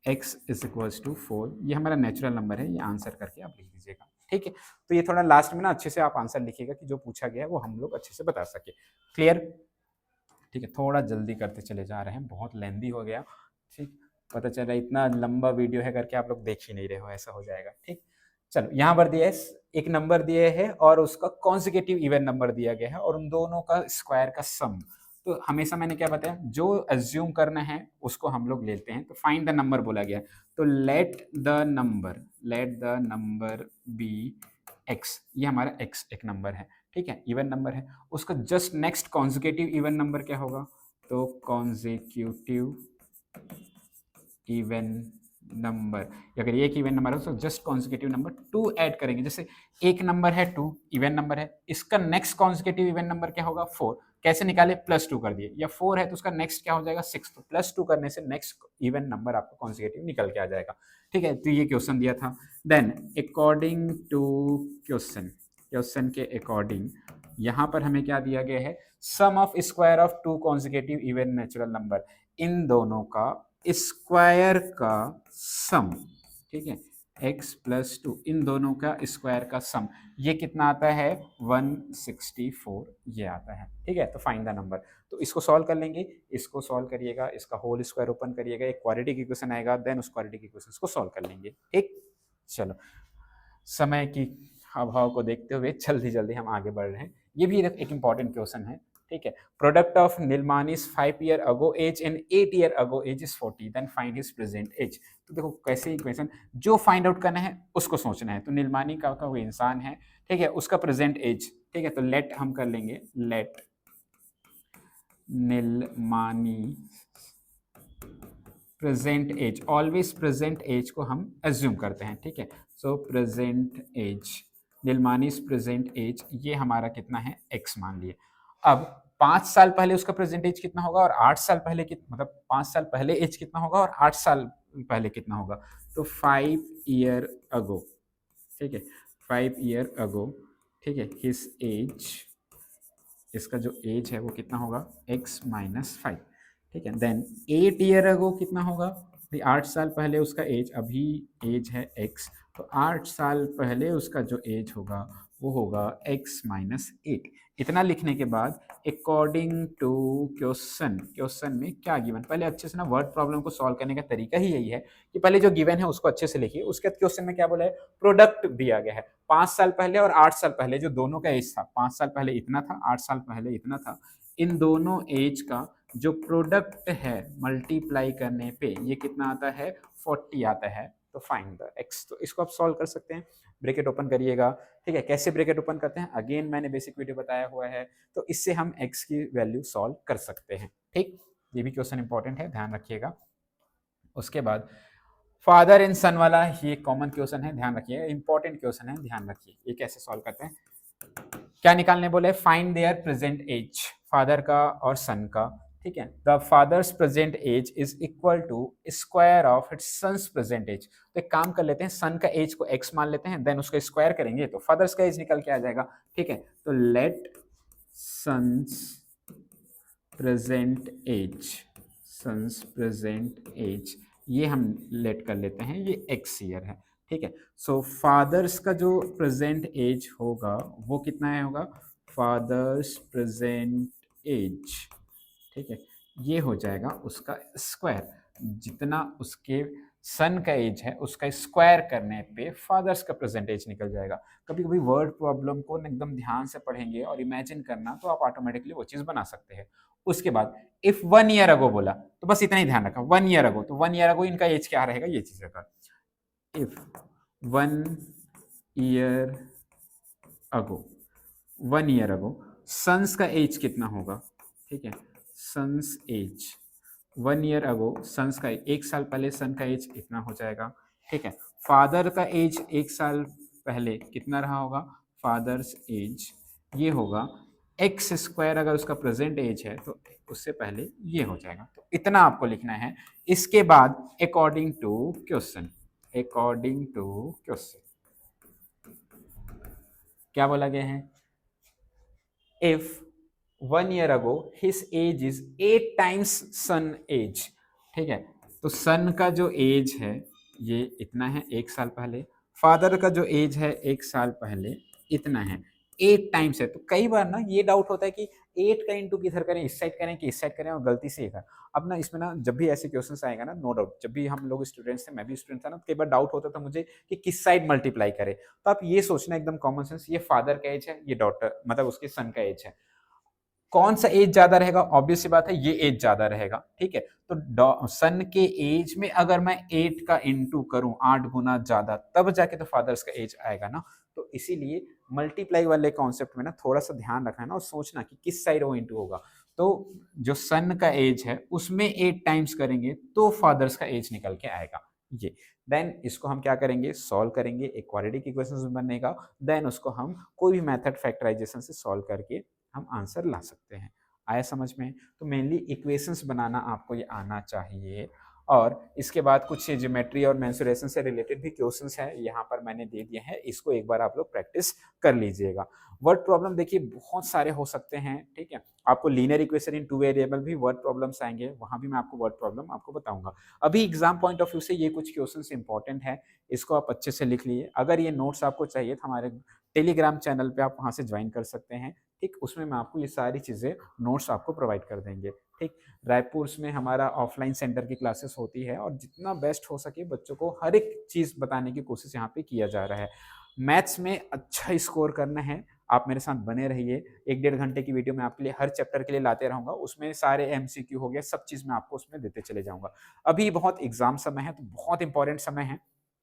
Speaker 1: x is equals to 4। ये हमारा नेचुरल नंबर है, ये आंसर करके आप लिख दीजिएगा, ठीक है। तो ये थोड़ा लास्ट में ना अच्छे से आप आंसर लिखिएगा कि जो पूछा गया है वो हम लोग अच्छे से बता सके। क्लियर? ठीक है, थोड़ा जल्दी करते चले जा रहे हैं, बहुत लेंदी हो गया, ठीक। पता चल रहा है इतना लंबा वीडियो है करके आप लोग देख ही नहीं रहे हो, ऐसा हो जाएगा, ठीक। चलो यहाँ पर दिया है, एक नंबर दिए है और उसका कॉन्जिक्यूटिव इवन नंबर दिया गया है और उन दोनों का स्क्वायर का सम। तो हमेशा मैंने क्या बताया, जो अज्यूम करना है उसको हम लोग लेते हैं। तो फाइंड द नंबर बोला गया है, तो let the number be x, ये हमारा एक्स एक नंबर है, ठीक है, इवन नंबर है। उसका just next consecutive even number क्या होगा? तो कॉन्जिक्यूटिव इवन नंबर, अगर ये एक इवन नंबर है तो जस्ट कॉन्जिक्यूटिव नंबर 2 ऐड करेंगे। जैसे एक नंबर है 2, इवन नंबर है, इसका नेक्स्ट कॉन्जिक्यूटिव इवन नंबर क्या होगा 4। कैसे निकाले, +2 कर दिए, या 4 है तो उसका नेक्स्ट क्या हो जाएगा 6, तो +2 करने से नेक्स्ट इवन नंबर आपको कॉन्जिक्यूटिव निकल के आ जाएगा। ठीक है, तो ये क्वेश्चन दिया था। देन अकॉर्डिंग टू क्वेश्चन के अकॉर्डिंग यहाँ पर हमें क्या दिया गया है, sum of square of 2 consecutive even natural number, इन दोनों का स्क्वायर का सम। ठीक है, x + 2 इन दोनों का स्क्वायर का सम, ये कितना आता है 164, ये आता है। ठीक है, तो फाइंड द नंबर, तो इसको सॉल्व कर लेंगे, इसको सॉल्व करिएगा, इसका होल स्क्वायर ओपन करिएगा, एक क्वाड्रेटिक इक्वेशन आएगा, देन उस क्वाड्रेटिक इक्वेशन को सॉल्व कर लेंगे। ठीक, चलो समय की अभाव को देखते हुए जल्दी जल्दी हम आगे बढ़ रहे हैं। ये भी एक इंपॉर्टेंट क्वेश्चन है। ठीक है, product of नीलमानी's 5 year ago age and 8 year ago age is 40, then find his present age। तो देखो कैसे इक्वेशन, जो फाइंड आउट करना है उसको सोचना है। तो नीलमानी का कोई इंसान है, ठीक है, उसका प्रेजेंट एज। ठीक है, तो लेट हम कर लेंगे, let Neelmani present age, always present age को हम एज्यूम करते हैं। ठीक है, so present age, Neelmani's present age, ये हमारा कितना है x मान लिए। अब 5 साल पहले उसका प्रेजेंट एज कितना होगा और 8 साल पहले मतलब 5 साल पहले एज कितना होगा और 8 साल पहले कितना होगा, तो 5 ईयर अगो। ठीक है, 5 ईयर अगो, ठीक है, हिज एज, इसका जो एज है वो कितना होगा x - 5। ठीक है, देन 8 ईयर अगो कितना होगा, 8 साल पहले उसका एज, अभी एज है x, तो 8 साल पहले उसका जो एज होगा वो होगा x - 8। इतना लिखने के बाद अकॉर्डिंग टू क्वेश्चन में क्या गिवन, पहले अच्छे से ना वर्ड प्रॉब्लम को सॉल्व करने का तरीका ही यही है कि पहले जो गिवन है उसको अच्छे से लिखिए। उसके बाद क्वेश्चन में क्या बोला है, प्रोडक्ट दिया गया है 5 साल पहले और 8 साल पहले, जो दोनों का एज था, 5 साल पहले इतना था, 8 साल पहले इतना था, इन दोनों एज का जो प्रोडक्ट है मल्टीप्लाई करने पे ये कितना आता है 40 आता है। तो फाइंड द x, तो इसको आप सॉल्व कर सकते हैं, ब्रैकेट ओपन करिएगा। ठीक है, कैसे ब्रैकेट ओपन करते हैं अगेन मैंने बेसिक वीडियो बताया हुआ है, तो इससे हम x की वैल्यू सॉल्व कर सकते हैं। ठीक, ये भी क्वेश्चन इंपॉर्टेंट है, ध्यान रखिएगा। उसके बाद फादर एंड सन वाला, ये कॉमन क्वेश्चन है, ध्यान रखिए, इंपॉर्टेंट क्वेश्चन है, ध्यान रखिए। ये कैसे सॉल्व करते हैं, क्या निकालने बोले, find their present age, father का और सन का। ठीक है, the father's present age is equal to square of its son's present age. तो एक काम कर लेते हैं, सन का एज को x मान लेते हैं, देन उसका स्क्वायर करेंगे तो फादर्स का एज निकल के आ जाएगा। ठीक है, तो लेट सन्स प्रेजेंट एज, ये हम लेट कर लेते हैं, ये x ईयर है। ठीक है, सो फादर्स का जो प्रेजेंट एज होगा वो कितना है होगा, फादर्स प्रेजेंट एज, ठीक है, ये हो जाएगा उसका स्क्वायर, जितना उसके सन का एज है उसका स्क्वायर करने पे फादर्स का प्रेजेंट एज निकल जाएगा। कभी कभी वर्ड प्रॉब्लम को एकदम ध्यान से पढ़ेंगे और इमेजिन करना तो आप ऑटोमेटिकली वो चीज बना सकते हैं। उसके बाद इफ 1 ईयर अगो बोला तो बस इतना ही ध्यान रखा, 1 ईयर अगो, तो 1 ईयर अगो इनका एज क्या रहेगा ये चीज रखा, if 1 year ago, 1 year ago son's का एज कितना होगा। ठीक है, son's age 1 year ago, son's का 1 साल पहले सन का एज इतना हो जाएगा। ठीक है, फादर का एज 1 साल पहले कितना रहा होगा, फादर्स एज ये होगा एक्स स्क्वायर, अगर उसका प्रेजेंट एज है तो उससे पहले ये हो जाएगा। तो इतना आपको लिखना है। इसके बाद according to question, according to question क्या बोला गया है, if 1 year ago his age is 8 times son age. ठीक है, तो सन का जो एज है ये इतना है 1 साल पहले, फादर का जो एज है 1 साल पहले इतना है, 8 टाइम्स है। तो कई बार ना ये डाउट होता है कि 8 का इंटू किधर करें, इस साइड करें कि इस साइड करें, और गलती से कर। अब ना इसमें ना जब भी ऐसे क्वेश्चंस आएगा ना, नो डाउट, जब भी हम लोग स्टूडेंट्स थे, मैं भी स्टूडेंट था ना, कई बार डाउट होता था मुझे कि किस साइड मल्टीप्लाई करें। तो आप ये सोचना एकदम कॉमन सेंस, ये फादर का एज है, ये डॉटर मतलब उसके सन का एज है, कौन सा एज ज्यादा रहेगा, ऑब्वियस सी बात है ये एज ज्यादा रहेगा। ठीक है, तो सन के एज में अगर मैं 8 का इंटू करूं, 8 गुना ज्यादा, तब जाके तो फादर्स का एज आएगा ना। तो इसीलिए मल्टीप्लाई वाले कॉन्सेप्ट में ना थोड़ा सा ध्यान रखना है ना, और सोचना कि किस साइड वो इंटू होगा। तो जो सन का एज है उसमें 8 टाइम्स करेंगे तो फादर्स का एज निकल के आएगा। ये। देन इसको हम क्या करेंगे, सॉल्व करेंगे, एक क्वाड्रेटिक इक्वेशन बनेगा, देन उसको हम कोई भी मेथड फैक्टराइजेशन से सॉल्व करके हम आंसर ला सकते हैं। आया समझ में? तो मेनली इक्वेशंस बनाना आपको ये आना चाहिए। और इसके बाद कुछ ज्योमेट्री और मेंसुरेशन से रिलेटेड भी क्वेश्चंस है यहाँ पर मैंने दे दिए हैं, इसको एक बार आप लोग प्रैक्टिस कर लीजिएगा। वर्ड प्रॉब्लम देखिए बहुत सारे हो सकते हैं, ठीक है। आपको linear equation in two variable भी वर्ड प्रॉब्लम्स आएंगे, वहां भी मैं आपको वर्ड प्रॉब्लम आपको बताऊंगा। अभी एग्जाम पॉइंट ऑफ व्यू से ये कुछ क्वेश्चंस इंपॉर्टेंट है, इसको आप अच्छे से लिख लिए। अगर ये नोट्स आपको चाहिए तो हमारे टेलीग्राम चैनल पे आप वहां से ज्वाइन कर सकते हैं, ठीक। उसमें मैं आपको ये सारी चीजें नोट्स आपको प्रोवाइड कर देंगे, ठीक। रायपुर में हमारा ऑफलाइन सेंटर की क्लासेस होती है और जितना बेस्ट हो सके बच्चों को हर एक चीज बताने की कोशिश यहाँ पे किया जा रहा है। मैथ्स में अच्छा स्कोर करना है, आप मेरे साथ बने रहिए। 1-1.5 घंटे की वीडियो मैं आपके लिए हर चैप्टर के लिए लाते रहूंगा, उसमें सारे एमसीक्यू हो गया, सब चीज मैं आपको उसमें देते चले जाऊंगा। अभी बहुत एग्जाम समय है तो बहुत इंपॉर्टेंट समय है,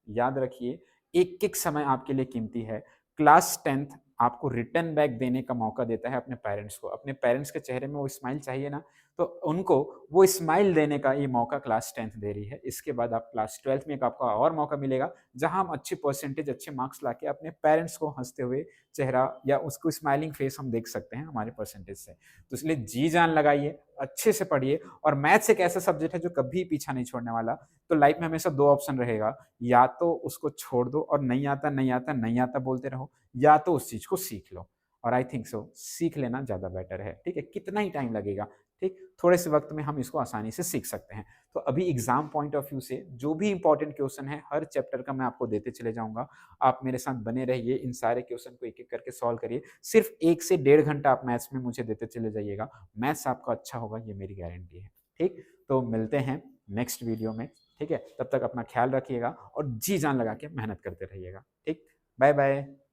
Speaker 1: याद रखिए एक एक समय आपके लिए कीमती है। क्लास 10th आपको रिटर्न बैक देने का मौका देता है अपने पेरेंट्स को। अपने पेरेंट्स के चेहरे में वो स्माइल चाहिए ना, तो उनको वो स्माइल देने का ये मौका क्लास 10th दे रही है। इसके बाद आप क्लास 12th में एक आपका और मौका मिलेगा, जहां हम अच्छे परसेंटेज अच्छे मार्क्स लाके अपने पेरेंट्स को हंसते हुए चेहरा या उसको स्माइलिंग फेस हम देख सकते हैं हमारे परसेंटेज से। तो इसलिए जी जान लगाइए, अच्छे से पढ़िए। और मैथ्स एक ऐसा सब्जेक्ट है जो कभी पीछा नहीं छोड़ने वाला। तो लाइफ में हमेशा दो ऑप्शन रहेगा, या तो उसको छोड़ दो और नहीं आता नहीं आता नहीं आता बोलते रहो, या तो उस चीज को सीख लो। और आई थिंक सो सीख लेना ज्यादा बेटर है, ठीक है। कितना ही टाइम लगेगा, ठीक, थोड़े से वक्त में हम इसको आसानी से सीख सकते हैं। तो अभी एग्जाम पॉइंट ऑफ व्यू से जो भी इंपॉर्टेंट क्वेश्चन है हर चैप्टर का मैं आपको देते चले जाऊंगा। आप मेरे साथ बने रहिए, इन सारे क्वेश्चन को एक एक करके सॉल्व करिए। सिर्फ 1 से 1.5 घंटा आप मैथ्स में मुझे देते चले जाइएगा, मैथ्स आपका अच्छा होगा, ये मेरी गारंटी है, ठीक। तो मिलते हैं नेक्स्ट वीडियो में, ठीक है। तब तक अपना ख्याल रखिएगा और जी जान लगा के मेहनत करते रहिएगा, ठीक। Bye bye.